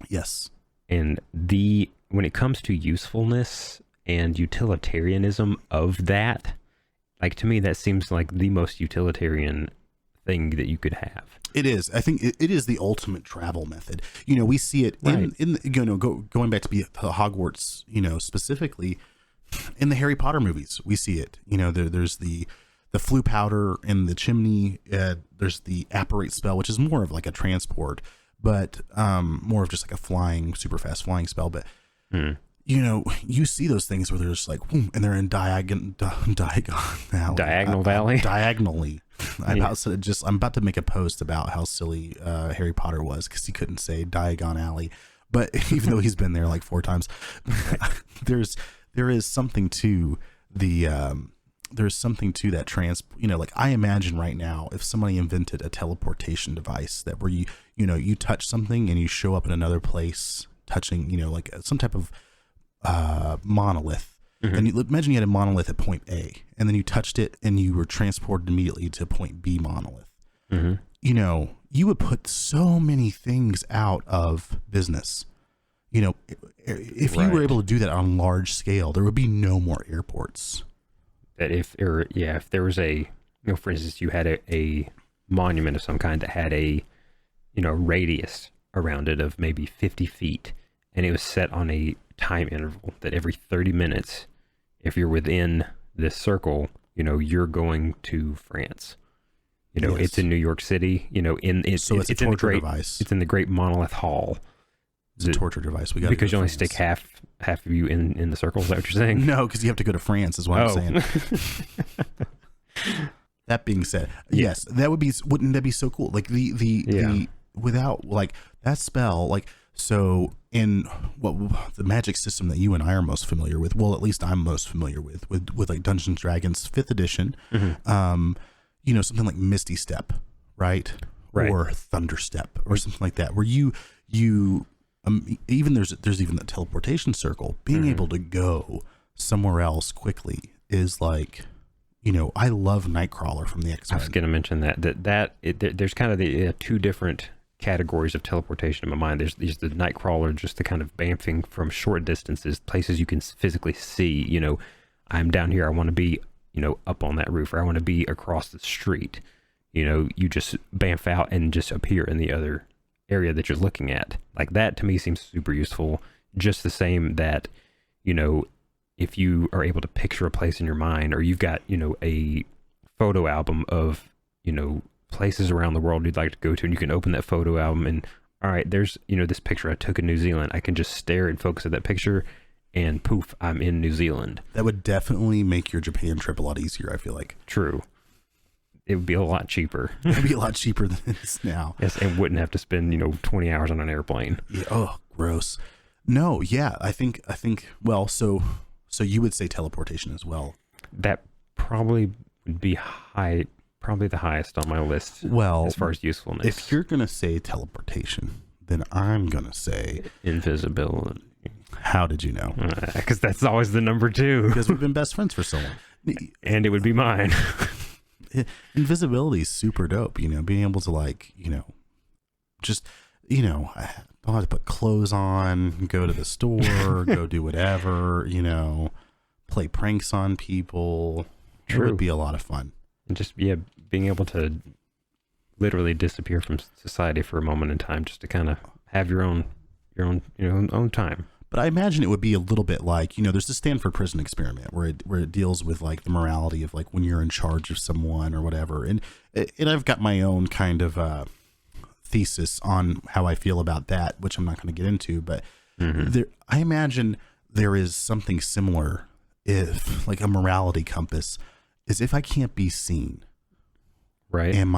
Yes. And when it comes to usefulness and utilitarianism of that, like, to me, that seems like the most utilitarian thing that you could have. It is. I think it is the ultimate travel method. We see it right. Going back to Hogwarts, specifically in the Harry Potter movies, we see it. There's the flu powder in the chimney. There's the apparate spell, which is more of like a transport, but more of just like a super fast flying spell. But you see those things where they're just like, and they're in Diagonal Valley. Diagonally. I'm about to make a post about how silly Harry Potter was because he couldn't say Diagon Alley, but even though he's been there like 4 times, there is something to the there's something to that like I imagine right now, if somebody invented a teleportation device that where you touch something and you show up in another place touching, like some type of monolith. And imagine you had a monolith at point A, and then you touched it and you were transported immediately to point B monolith. You would put so many things out of business. If you were able to do that on a large scale, there would be no more airports. That if there was a, for instance, you had a monument of some kind that had a, radius around it of maybe 50 feet, and it was set on a time interval that every 30 minutes, if you're within this circle, you're going to France. It's in New York City, it's a torture device. It's in the Great Monolith Hall. It's a torture device. We got because you only stick half of you in the circle. Is that what you're saying? No, because you have to go to France. Is what I'm saying. That being said, yes, that would be. Wouldn't that be so cool? Like the without like that spell, like so in what the magic system that you and I are most familiar with. Well, at least I'm most familiar with like Dungeons and Dragons 5th edition. Something like Misty Step, right? Or Thunder Step, or something like that, where you. Even there's even the teleportation circle. Being able to go somewhere else quickly is like, I love Nightcrawler from the X-Men. I was going to mention there's kind of the two different categories of teleportation in my mind. There's the Nightcrawler, just the kind of bamfing from short distances, places you can physically see. I'm down here. I want to be, up on that roof, or I want to be across the street. You just bamf out and just appear in the other area that you're looking at. Like that to me seems super useful. Just the same that, if you are able to picture a place in your mind, or you've got, a photo album of, places around the world you'd like to go to, and you can open that photo album and, all right, there's, this picture I took in New Zealand. I can just stare and focus at that picture and poof, I'm in New Zealand. That would definitely make your Japan trip a lot easier, I feel like. True. It would be a lot cheaper. It would be a lot cheaper than it is now. Yes, and wouldn't have to spend, 20 hours on an airplane. Yeah, oh, gross. No, yeah, I think, well, so you would say teleportation as well. That probably would be probably the highest on my list. Well, as far as usefulness. If you're going to say teleportation, then I'm going to say invisibility. How did you know? Because that's always the number 2. Because we've been best friends for so long. And it would be mine. Invisibility is super dope, being able to like, just, I don't have to put clothes on, go to the store, go do whatever, play pranks on people. True. It would be a lot of fun. And just, being able to literally disappear from society for a moment in time, just to kind of have your own time. But I imagine it would be a little bit like, there's the Stanford Prison Experiment where it deals with like the morality of like when you're in charge of someone or whatever. And I've got my own kind of thesis on how I feel about that, which I'm not going to get into. But I imagine there is something similar, if like a morality compass, is if I can't be seen. Right. And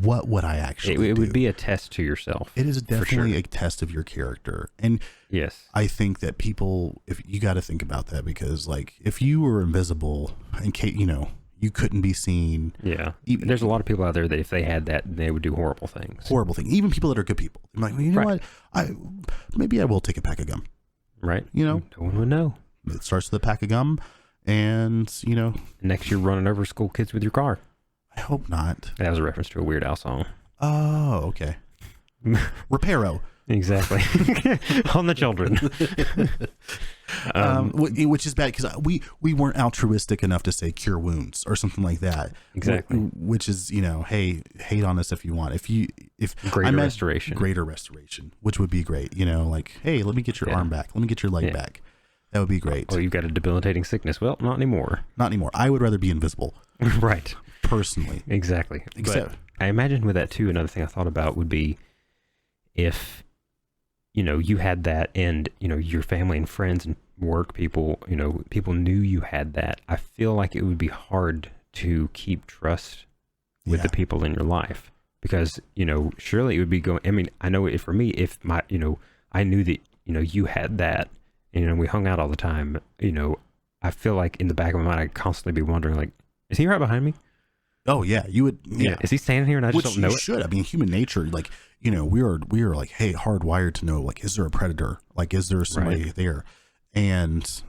what would I actually do? It would be a test to yourself. It is definitely a test of your character. And yes, I think that people, if you got to think about that, because like if you were invisible and you couldn't be seen. Yeah. There's a lot of people out there that if they had that, they would do horrible things. Even people that are good people. I'm like, well, you know what? Maybe I will take a pack of gum. Right. No one would know. It starts with a pack of gum, and next you're running over school kids with your car. I hope not. That was a reference to a Weird Al song. Oh, okay. Reparo. Exactly. On the children. Which is bad because we weren't altruistic enough to say cure wounds or something like that. Exactly. Which is, hey, hate on us if you want. If greater restoration, which would be great. Like, hey, let me get your arm back. Let me get your leg back. That would be great. Or you've got a debilitating sickness. Well, not anymore. Not anymore. I would rather be invisible. Right. Personally. Exactly. But I imagine with that too, another thing I thought about would be if, you had that and, your family and friends and work people, people knew you had that. I feel like it would be hard to keep trust with the people in your life because, surely it would be going, I know it for me, if my, I knew that, you had that and, we hung out all the time, I feel like in the back of my mind, I'd constantly be wondering like, Is he right behind me? Oh yeah, you would. Yeah, Is he standing here and I just which don't know you it? should. I mean, human nature, like, we are like, hey, hardwired to know, like, is there a predator? Like, is there somebody there? And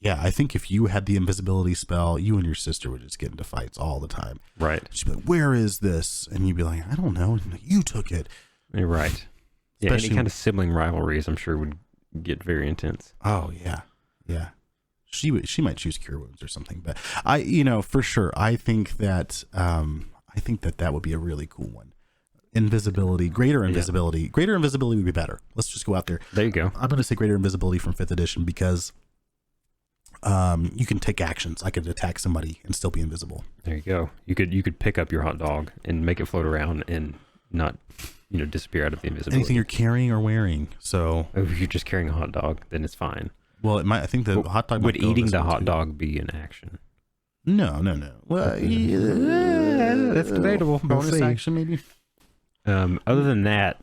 yeah, I think if you had the invisibility spell, you and your sister would just get into fights all the time. Right. She'd be like, where is this? And you'd be like, I don't know. And like, you took it. You're right. Yeah, Especially, any kind of sibling rivalries, I'm sure, would get very intense. oh yeah, yeah. She might choose cure wounds or something, but for sure, I think that that would be a really cool one. Invisibility, greater invisibility. Yeah. Greater invisibility would be better. Let's just go out there. There you go. I'm going to say greater invisibility from 5th edition because you can take actions. I could attack somebody and still be invisible. There you go. You could pick up your hot dog and make it float around and not disappear out of the invisibility. Anything you're carrying or wearing. So if you're just carrying a hot dog, then it's fine. Well, it might. I think the hot dog would eating the hot dog be an action? No. Well, that's debatable. Bonus action, maybe. Other than that,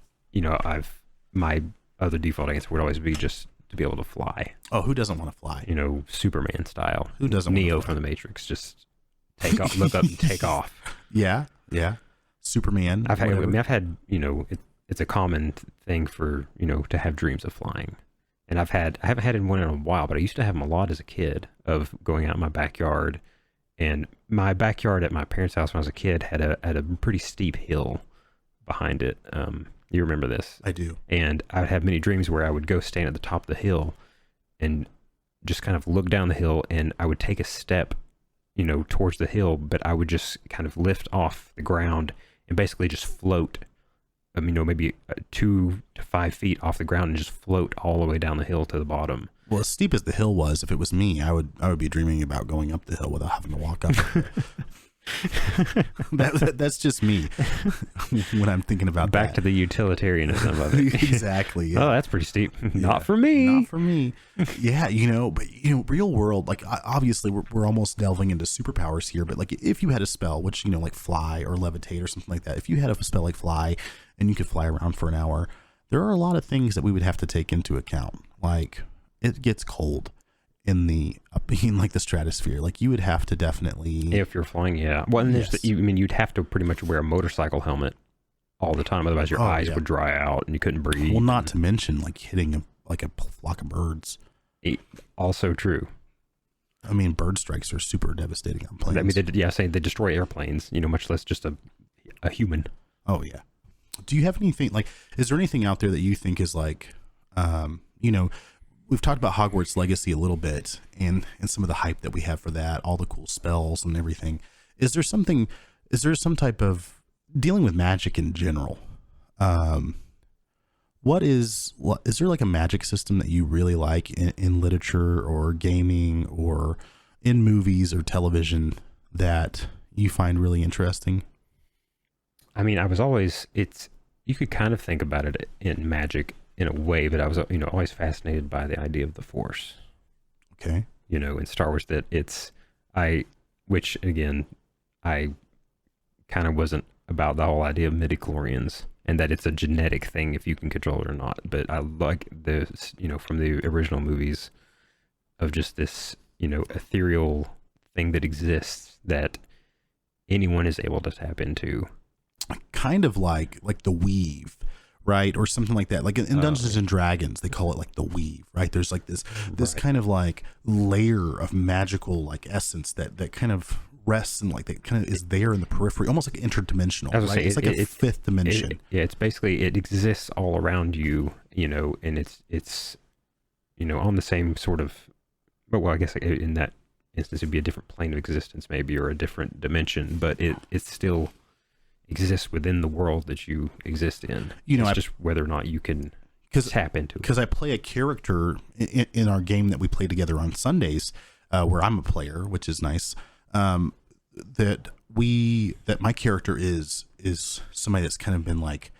my other default answer would always be just to be able to fly. Oh, who doesn't want to fly? Superman style. Who doesn't? Neo from the Matrix, just take off, look up, and take off. Yeah. Superman. I've had it's a common thing for to have dreams of flying, and I haven't had one in a while, but I used to have them a lot as a kid of going out in my backyard, and my backyard at my parents' house when I was a kid had a pretty steep hill behind it. You remember this? I do. And I would have many dreams where I would go stand at the top of the hill and just kind of look down the hill, and I would take a step, towards the hill, but I would just kind of lift off the ground and basically just float. Maybe 2 to 5 feet off the ground and just float all the way down the hill to the bottom. Well, as steep as the hill was, if it was me, I would be dreaming about going up the hill without having to walk up. That's just me when I'm thinking about back to the utilitarianism of it. Exactly. Yeah. Oh, that's pretty steep. Not for me. Yeah, but real world, like obviously we're almost delving into superpowers here, but like if you had a spell which like fly or levitate or something like that, if you had a spell like fly and you could fly around for an hour, there are a lot of things that we would have to take into account. Like it gets cold in the stratosphere. Like you would have to definitely, if you're flying, yeah. Well, and yes. You'd have to pretty much wear a motorcycle helmet all the time, otherwise your eyes would dry out and you couldn't breathe. Well, not to mention like hitting a flock of birds. Also true. I mean, bird strikes are super devastating on planes. They destroy airplanes. Much less just a human. Oh yeah. Do you have anything is there anything out there that you think is like, we've talked about Hogwarts Legacy a little bit and some of the hype that we have for that, all the cool spells and everything. Is there some type of dealing with magic in general? Is there like a magic system that you really like in literature or gaming or in movies or television that you find really interesting? You could kind of think about it in magic in a way, but I was, always fascinated by the idea of the Force. Okay. In Star Wars which again, I kind of wasn't about the whole idea of midichlorians and that it's a genetic thing if you can control it or not. But I like this, from the original movies of just this, ethereal thing that exists that anyone is able to tap into. Kind of like the weave, right? Or something like that. Like in Dungeons and Dragons, they call it like the weave, right? There's like this kind of like layer of magical like essence that kind of rests and like that kind of is there in the periphery, almost like interdimensional, right? It's like a fifth dimension. It's basically, it exists all around you, and it's on the same sort of, well, I guess in that instance it'd be a different plane of existence maybe, or a different dimension, but it still exists within the world that you exist in. It's just whether or not you can tap into it. Because I play a character in our game that we play together on Sundays, where I'm a player, which is nice. That my character is somebody that's kind of been like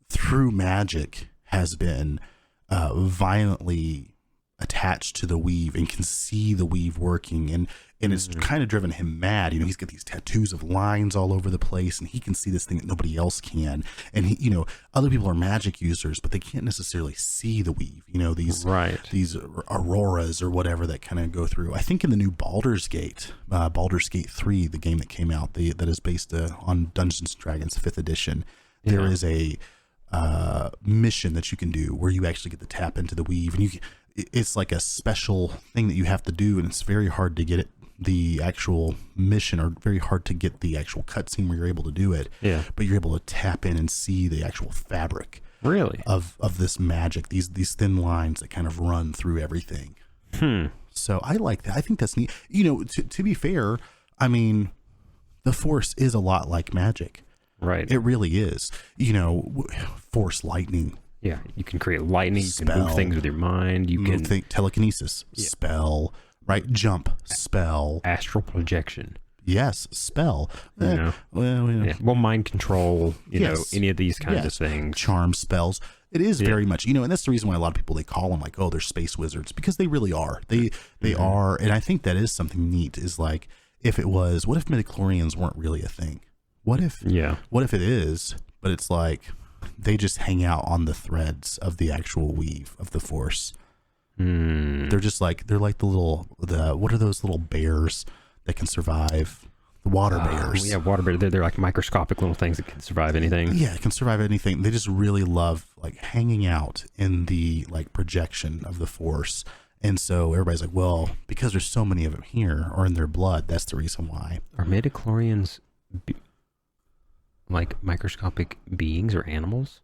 through magic has been violently attached to the weave and can see the weave working, and it's kind of driven him mad. He's got these tattoos of lines all over the place, and he can see this thing that nobody else can. And he, other people are magic users, but they can't necessarily see the weave. These auroras or whatever that kind of go through. I think in the new Baldur's Gate 3, the game that came out, that is based on Dungeons and Dragons 5th edition, there is a mission that you can do where you actually get to tap into the weave, and it's like a special thing that you have to do, and it's very hard to get it, the actual mission, or very hard to get the actual cutscene where you're able to do it. Yeah. But you're able to tap in and see the actual fabric. Really? Of this magic, these thin lines that kind of run through everything. So I like that. I think that's neat. To be fair, I mean, the Force is a lot like magic. Right. It really is. Force lightning. Yeah, you can create lightning, Spell. you can move things with your mind, you can think telekinesis, spell, right? Jump, spell, astral projection. Yes, spell. Well, mind control, any of these kinds of things. Charm spells. It is very much, and that's the reason why a lot of people, they call them like, oh, they're space wizards, because they really are. They are, and I think that is something neat, is like, what if midichlorians weren't really a thing? What if it is, but it's like they just hang out on the threads of the actual weave of the Force. They're like what are those little bears that can survive? The water bears. Yeah, water bears. They're like microscopic little things that can survive anything. Yeah, can survive anything. They just really love like hanging out in the like projection of the Force. And so everybody's like, well, because there's so many of them here or in their blood, that's the reason why. Are midichlorians like microscopic beings or animals?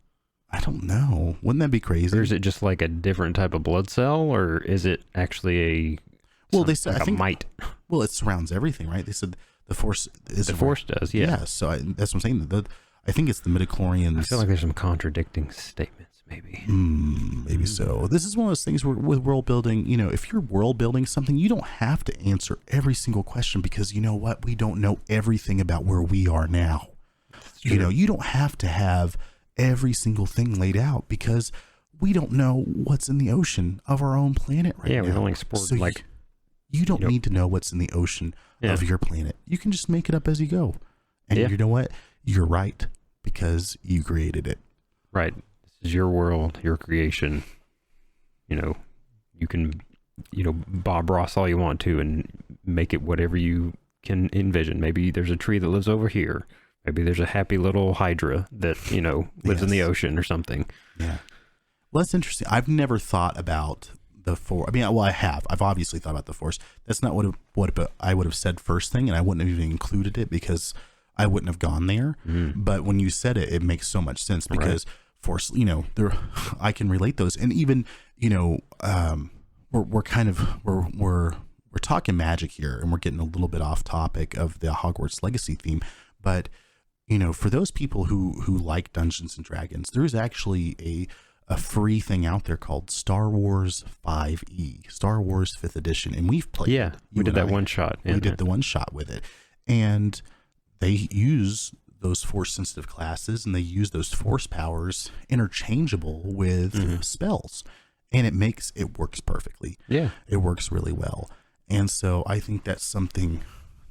I don't know. Wouldn't that be crazy? Or is it just like a different type of blood cell, or is it actually they said, like I think, a mite? Well, it surrounds everything, right? They said the Force is the Force does, yeah. Yeah, so that's what I'm saying. I think it's the midichlorians. I feel like there's some contradicting statements, maybe. Maybe so. This is one of those things where with world building, if you're world building something, you don't have to answer every single question, because you know what? We don't know everything about where we are now. You don't have to have every single thing laid out, because we don't know what's in the ocean of our own planet right now. Yeah, we've only explored so you don't need to know what's in the ocean of your planet. You can just make it up as you go. And you know what? You're right, because you created it. Right. This is your world, your creation. You can, Bob Ross all you want to and make it whatever you can envision. Maybe there's a tree that lives over here. Maybe there's a happy little hydra that, lives in the ocean or something. Yeah. Well, that's interesting. I've never thought about the Force. I mean, well, I have. I've obviously thought about the Force. That's not what I would have said first thing, and I wouldn't have even included it because I wouldn't have gone there. But when you said it, it makes so much sense, because Force, I can relate those. And even, we're talking magic here, and we're getting a little bit off topic of the Hogwarts Legacy theme, but for those people who like Dungeons and Dragons, there is actually a free thing out there called Star Wars 5e, Star Wars 5th edition, and we've played. Yeah, we did that one shot. We did the one shot with it, and they use those Force sensitive classes, and they use those Force powers interchangeable with spells, and it works perfectly. Yeah, it works really well, and so I think that's something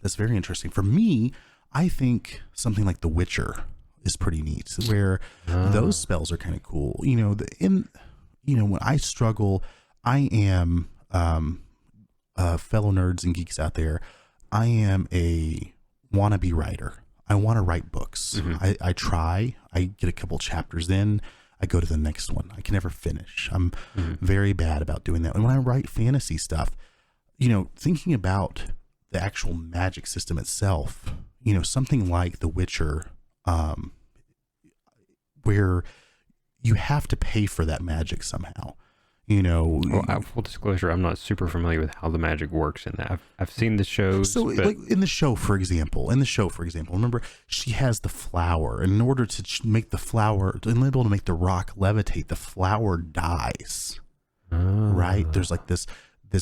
that's very interesting for me. I think something like The Witcher is pretty neat, where those spells are kind of cool. When I struggle, I am fellow nerds and geeks out there. I am a wannabe writer. I want to write books. I try. I get a couple chapters in. I go to the next one. I can never finish. I'm very bad about doing that. And when I write fantasy stuff, thinking about the actual magic system itself, something like The Witcher, where you have to pay for that magic somehow. Well, full disclosure, I'm not super familiar with how the magic works in that. I've seen the shows. So, like in the show, for example, remember she has the flower, and in order to make the flower, to be able to make the rock levitate, the flower dies. Right? There's like this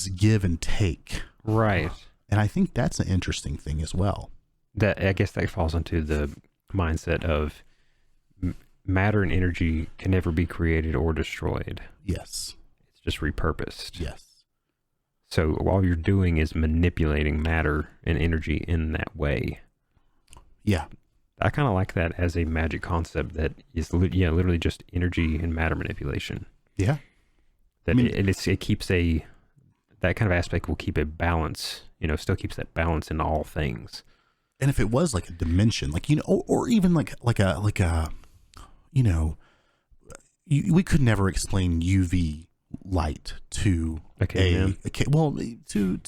give and take. Right. And I think that's an interesting thing as well. I guess that falls into the mindset of matter and energy can never be created or destroyed. Yes. It's just repurposed. Yes. So all you're doing is manipulating matter and energy in that way. Yeah. I kind of like that as a magic concept that is, literally just energy and matter manipulation. Yeah. That I mean, it keeps that kind of aspect will keep a balance, still keeps that balance in all things. And if it was like a dimension, like, or even like a, we could never explain UV light to to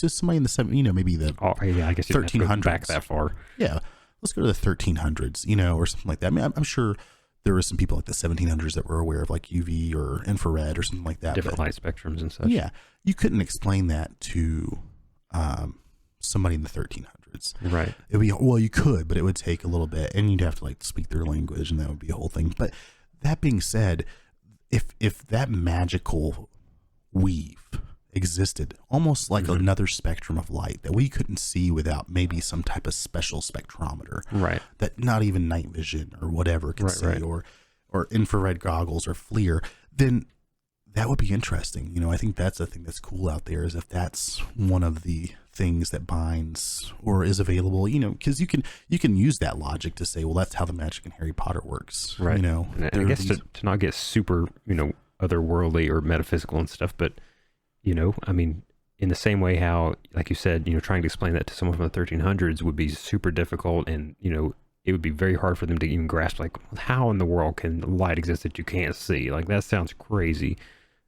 somebody in the maybe the I guess you 1300s. Back that far. Yeah. Let's go to the 1300s, or something like that. I mean, I'm sure there were some people like the 1700s that were aware of like UV or infrared or something like that. Different light spectrums and such. Yeah. You couldn't explain that to somebody in the 1300s. Right. It'd be, well, you could, but it would take a little bit, and you'd have to like speak their language, and that would be a whole thing. But that being said, if that magical weave existed almost like another spectrum of light that we couldn't see without maybe some type of special spectrometer, right, that not even night vision or whatever can see, right. or infrared goggles or FLIR, then that would be interesting. I think that's the thing that's cool out there, is if that's one of the things that binds or is available, because you can use that logic to say, well, that's how the magic in Harry Potter works, right? And I guess to not get super, otherworldly or metaphysical and stuff, but I mean, in the same way how, like you said, trying to explain that to someone from the 1300s would be super difficult, and it would be very hard for them to even grasp, like, how in the world can light exist that you can't see? Like, that sounds crazy.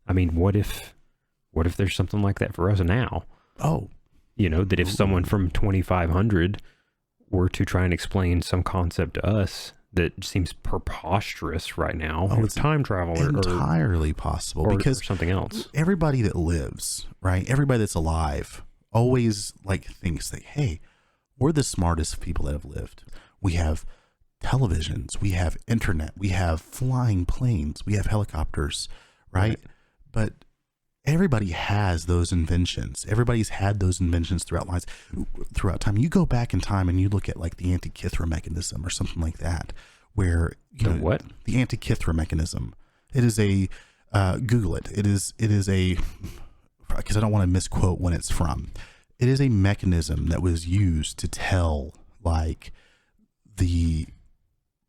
I mean, what if there's something like that for us now? Oh, that if someone from 2500 were to try and explain some concept to us that seems preposterous right now, it's time travel entirely possible, because or something else. Everybody that lives, right? Everybody that's alive always like thinks that, hey, we're the smartest people that have lived. We have televisions, we have internet, we have flying planes, we have helicopters, right? But everybody has those inventions. Everybody's had those inventions throughout time. You go back in time and you look at like the Antikythera mechanism or something like that, where what? The Antikythera mechanism. It is a Google it. It is a, because I don't want to misquote when it's from. It is a mechanism that was used to tell like the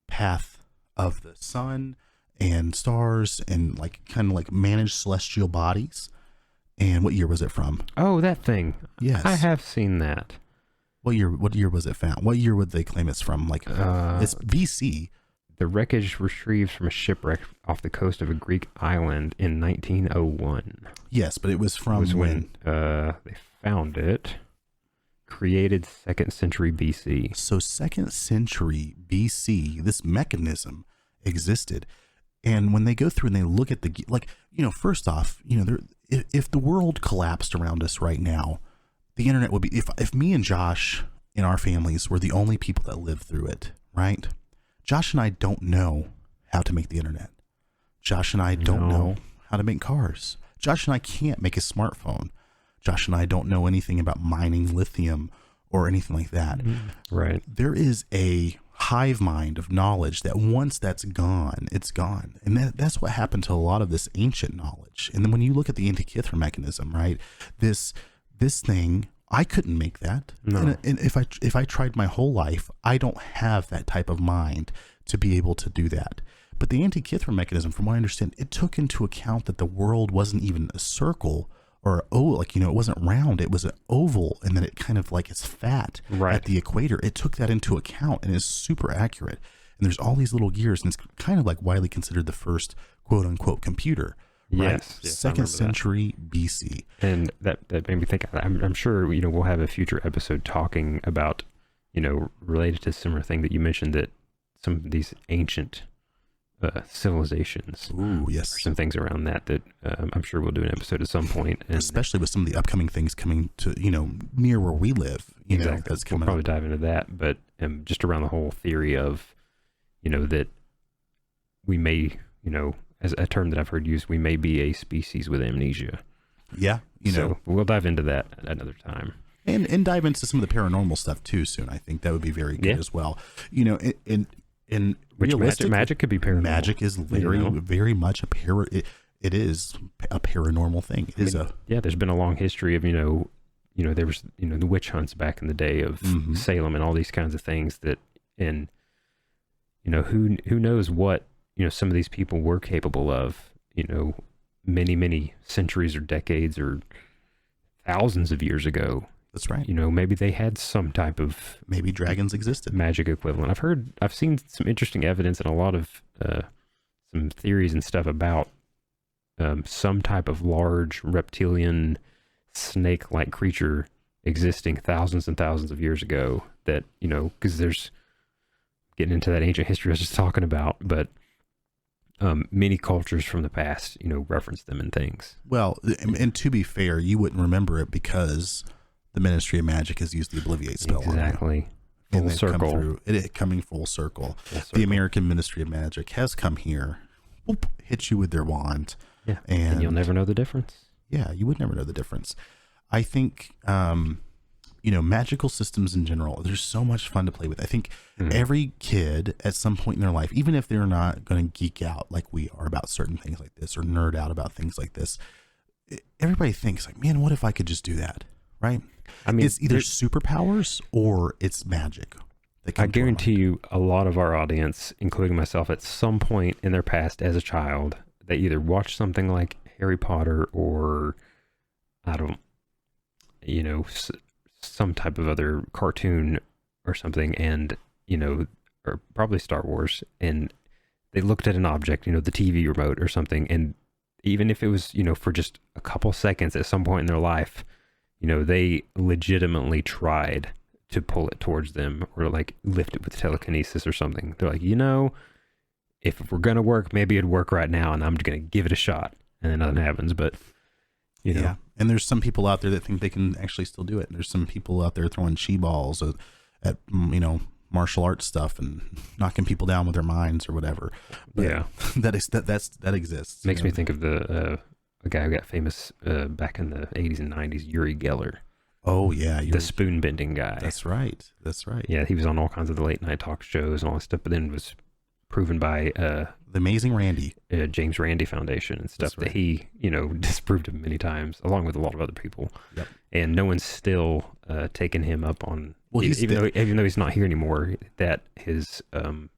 path of the sun and stars, and like kind of like manage celestial bodies. And what year was it from? Oh, that thing. Yes, I have seen that. What year was it found? What year would they claim it's from? Like it's BC. The wreckage retrieved from a shipwreck off the coast of a Greek island in 1901. Yes, but it was from when they found it. Created 2nd century BC. So 2nd century BC, this mechanism existed. And when they go through and they look at first off, if the world collapsed around us right now, the internet would be, if me and Josh in our families were the only people that lived through it, right? Josh and I don't know how to make the internet. Josh and I don't know how to make cars. Josh and I can't make a smartphone. Josh and I don't know anything about mining lithium or anything like that. Right. There is a hive mind of knowledge that once that's gone, it's gone. And that's what happened to a lot of this ancient knowledge. And then when you look at the Antikythera mechanism, right, this thing, I couldn't make that. No. And if I tried my whole life, I don't have that type of mind to be able to do that. But the Antikythera mechanism, from what I understand, it took into account that the world wasn't even a circle, or it wasn't round, it was an oval, and then it kind of like it's fat at the equator. It took that into account and is super accurate. And there's all these little gears, and it's kind of like widely considered the first quote unquote computer. Right? Yes, 2nd century BC. And that made me think, I'm sure, we'll have a future episode talking about, related to a similar thing that you mentioned, that some of these ancient civilizations. Ooh, yes. Some things around that I'm sure we'll do an episode at some point. And especially with some of the upcoming things coming to, near where we live. Exactly. That's we'll coming probably up. dive into that, but just around the whole theory of, that we may, as a term that I've heard used, we may be a species with amnesia. Yeah. So we'll dive into that another time. And dive into some of the paranormal stuff too soon. I think that would be very good as well. In Which magic could be paranormal. Magic is very, very much it is a paranormal thing. It is there's been a long history of, there was, the witch hunts back in the day of Salem and all these kinds of things and who knows what, some of these people were capable of, many, many centuries or decades or thousands of years ago. That's right. Maybe they had some type of maybe dragons existed. Magic equivalent. I've seen some interesting evidence and a lot of some theories and stuff about some type of large reptilian snake-like creature existing thousands and thousands of years ago that, because there's getting into that ancient history I was just talking about, but many cultures from the past, reference them in things. Well, and to be fair, you wouldn't remember it because the Ministry of Magic has used the Obliviate spell. Exactly. Full circle. It coming full circle. The American Ministry of Magic has come here, whoop, hit you with their wand. Yeah. And you'll never know the difference. Yeah, you would never know the difference. I think, magical systems in general, there's so much fun to play with. I think every kid at some point in their life, even if they're not going to geek out like we are about certain things like this or nerd out about things like this, everybody thinks like, man, what if I could just do that? Right? I mean, it's either superpowers or it's magic. I guarantee you a lot of our audience, including myself, at some point in their past as a child, they either watched something like Harry Potter or some type of other cartoon or something, and or probably Star Wars, and they looked at an object, the TV remote or something, and even if it was for just a couple seconds at some point in their life, they legitimately tried to pull it towards them or like lift it with telekinesis or something. They're like, if we're gonna work, maybe it'd work right now, and I'm just gonna give it a shot, and then nothing happens. But yeah, and there's some people out there that think they can actually still do it. And there's some people out there throwing chi balls at martial arts stuff and knocking people down with their minds or whatever. But yeah, that exists. Makes me think of a guy who got famous back in the 80s and 90s, Uri Geller. Oh yeah, the spoon bending guy. That's right. Yeah, he was on all kinds of the late night talk shows and all that stuff, but then was proven by the Amazing Randy, James Randi Foundation and stuff that he disproved him many times, along with a lot of other people. Yep. And no one's still taken him up on. Well, even though he's not here anymore, that his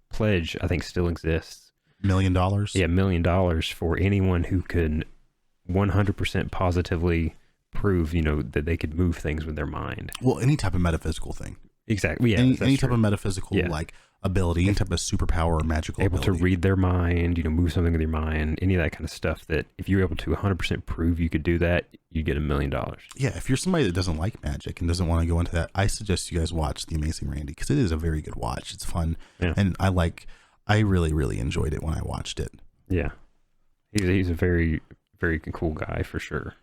pledge I think still exists. $1 million. Yeah, $1 million for anyone who can 100% positively prove that they could move things with their mind. Well, any type of metaphysical thing. Exactly. Yeah, any type of metaphysical like ability, any type of superpower or magical able ability. To read their mind, move something with your mind, any of that kind of stuff, that if you're able to 100% prove you could do that, you get $1 million. Yeah, if you're somebody that doesn't like magic and doesn't want to go into that, I suggest you guys watch The Amazing Randy, because it is a very good watch. It's fun. Yeah. And I really, really enjoyed it when I watched it. Yeah. He's a very, very cool guy for sure.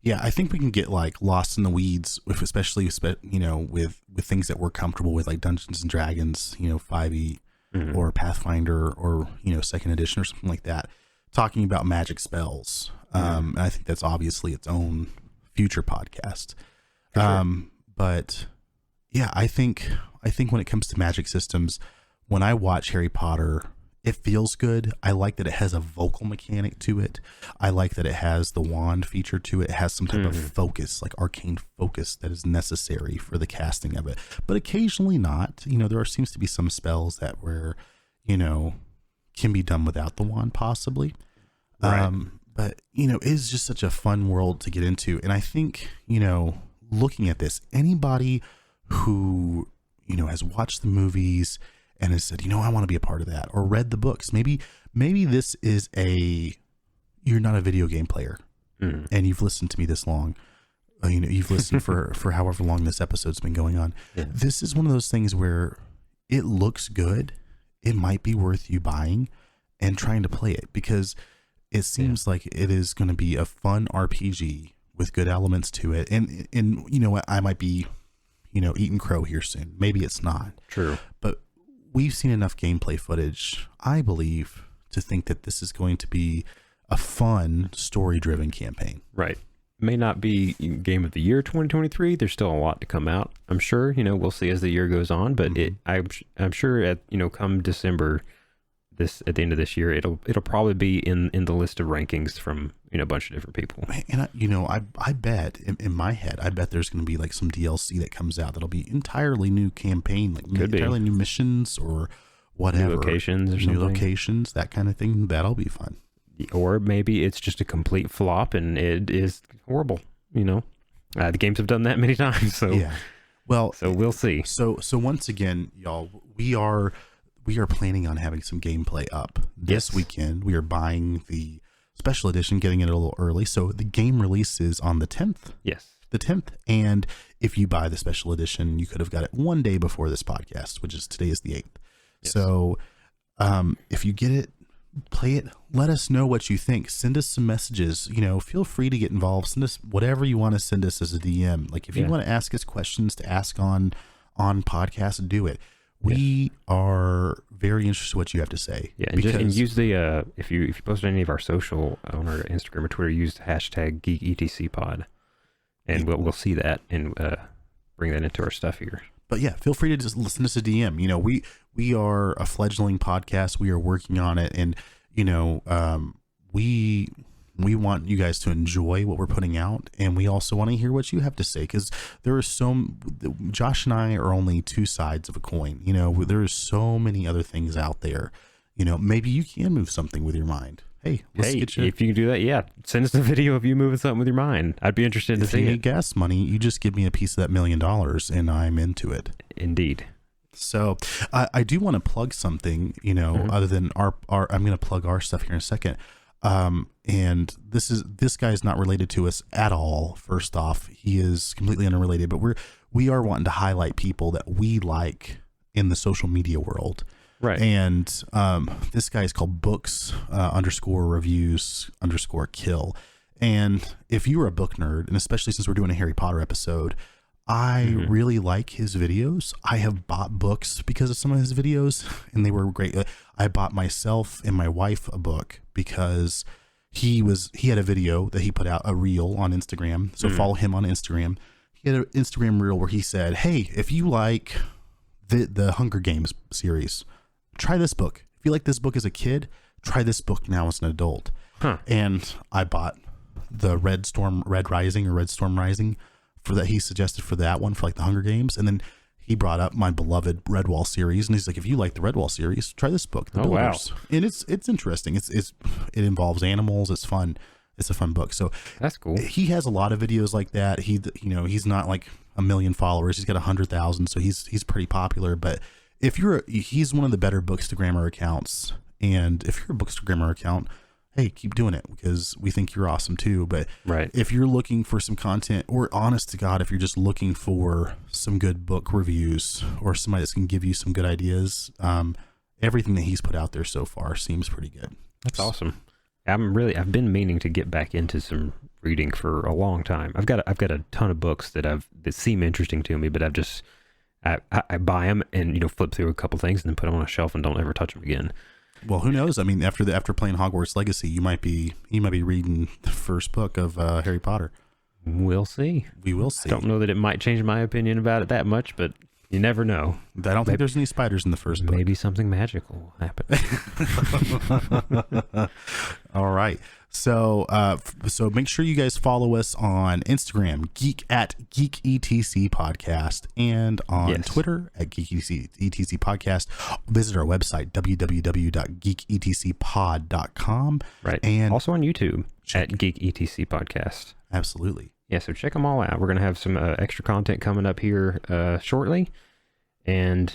Yeah, I think we can get like lost in the weeds, especially with things that we're comfortable with, like Dungeons and Dragons, 5e or Pathfinder or 2nd edition or something like that, talking about magic spells. And I think that's obviously its own future podcast. Sure. But yeah, I think when it comes to magic systems, when I watch Harry Potter, it feels good. I like that it has a vocal mechanic to it. I like that it has the wand feature to it. It has some type of focus, like arcane focus, that is necessary for the casting of it. But occasionally not. There seems to be some spells that can be done without the wand, possibly. Right. But it is just such a fun world to get into. And I think, looking at this, anybody who, has watched the movies and has said, I want to be a part of that, or read the books. Maybe this is you're not a video game player and you've listened to me this long. You've listened for however long this episode's been going on. Yeah. This is one of those things where it looks good. It might be worth you buying and trying to play it, because it seems like it is going to be a fun RPG with good elements to it. And I might be, eating crow here soon. Maybe it's not. True. But we've seen enough gameplay footage, I believe, to think that this is going to be a fun, story-driven campaign. Right. May not be Game of the Year 2023. There's still a lot to come out, I'm sure. We'll see as the year goes on. But I'm sure at come December, this at the end of this year, it'll probably be in the list of rankings from a bunch of different people. And I bet in my head, I bet there's going to be like some DLC that comes out that'll be entirely new campaign, like entirely new missions or whatever, new locations or something. New locations, that kind of thing. That'll be fun. Or maybe it's just a complete flop and it is horrible. The games have done that many times. So yeah. Well, so we'll see. So once again, y'all, we are planning on having some gameplay up this weekend. We are buying the special edition, getting it a little early. So the game releases on the 10th. Yes. The 10th. And if you buy the special edition, you could have got it one day before this podcast, which is today is the 8th. Yes. So if you get it, play it, let us know what you think. Send us some messages. Feel free to get involved. Send us whatever you want to send us as a DM. Like if you want to ask us questions to ask on podcasts, do it. We are very interested in what you have to say. Yeah, and use the if you post any of our social on our Instagram or Twitter, use the hashtag GeekETCPod, and we'll see that and bring that into our stuff here. But yeah, feel free to just listen to us a DM. We are a fledgling podcast. We are working on it, and we want you guys to enjoy what we're putting out, and we also want to hear what you have to say, because there are Josh and I are only two sides of a coin. There are so many other things out there. Maybe you can move something with your mind. Hey, if you can do that, send us a video of you moving something with your mind. I'd be interested to see it. If you need gas money, you just give me a piece of that $1 million, and I'm into it. Indeed. So I do want to plug something, other than our I'm going to plug our stuff here in a second. And this guy is not related to us at all. First off, he is completely unrelated, but we are wanting to highlight people that we like in the social media world. Right. And, this guy is called books, _reviews _kill. And if you are a book nerd, and especially since we're doing a Harry Potter episode, I really like his videos. I have bought books because of some of his videos, and they were great. I bought myself and my wife a book because he had a video that he put out, a reel on Instagram. So follow him on Instagram. He had an Instagram reel where he said, hey, if you like the Hunger Games series, try this book. If you like this book as a kid, try this book now as an adult. And I bought the Red Storm Rising for that he suggested for that one, for like the Hunger Games. And then he brought up my beloved Redwall series, and he's like, if you like the Redwall series, try this book, The Builders. Wow. And it's interesting. It involves animals. It's fun. It's a fun book. So that's cool. He has a lot of videos like that. He's not like 1 million followers. He's got 100,000. So he's pretty popular. But he's one of the better Bookstagrammer accounts. And if you're a Bookstagrammer account, hey, keep doing it, because we think you're awesome too. But if you're looking for some content, or honest to God, if you're just looking for some good book reviews or somebody that can give you some good ideas, everything that he's put out there so far seems pretty good. That's awesome. I've been meaning to get back into some reading for a long time. I've got a ton of books that seem interesting to me, but I buy them and flip through a couple things and then put them on a shelf and don't ever touch them again. Well, who knows? I mean, after playing Hogwarts Legacy, you might be reading the first book of Harry Potter. We'll see. We will see. I don't know that it might change my opinion about it that much, but you never know. I don't think there's any spiders in the first book. Maybe something magical will happen. All right. So make sure you guys follow us on Instagram, @GeekETC Podcast, and on Twitter @GeekETC Podcast. Visit our website, www.geeketcpod.com. Right. And also on YouTube @GeekETC Podcast. Absolutely. Yeah, so check them all out. We're going to have some extra content coming up here shortly, and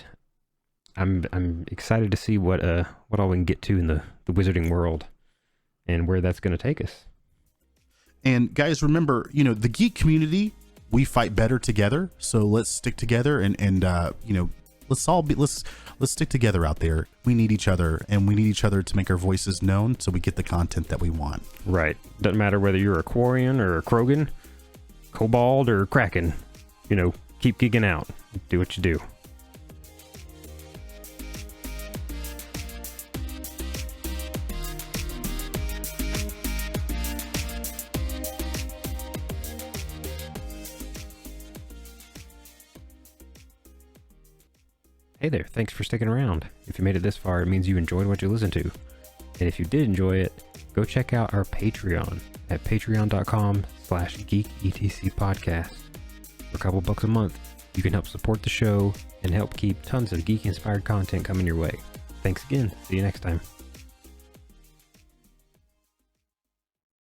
I'm excited to see what all we can get to in the wizarding world and where that's going to take us. And guys, remember, the geek community, we fight better together. So let's stick together and let's stick together out there. We need each other, and we need each other to make our voices known so we get the content that we want. Right. Doesn't matter whether you're a Quarian or a Krogan, Kobold or Kraken, keep geeking out. Do what you do. Hey there, thanks for sticking around. If you made it this far, it means you enjoyed what you listened to. And if you did enjoy it, go check out our Patreon at patreon.com/geeketcpodcast. For a couple bucks a month, you can help support the show and help keep tons of geek-inspired content coming your way. Thanks again. See you next time.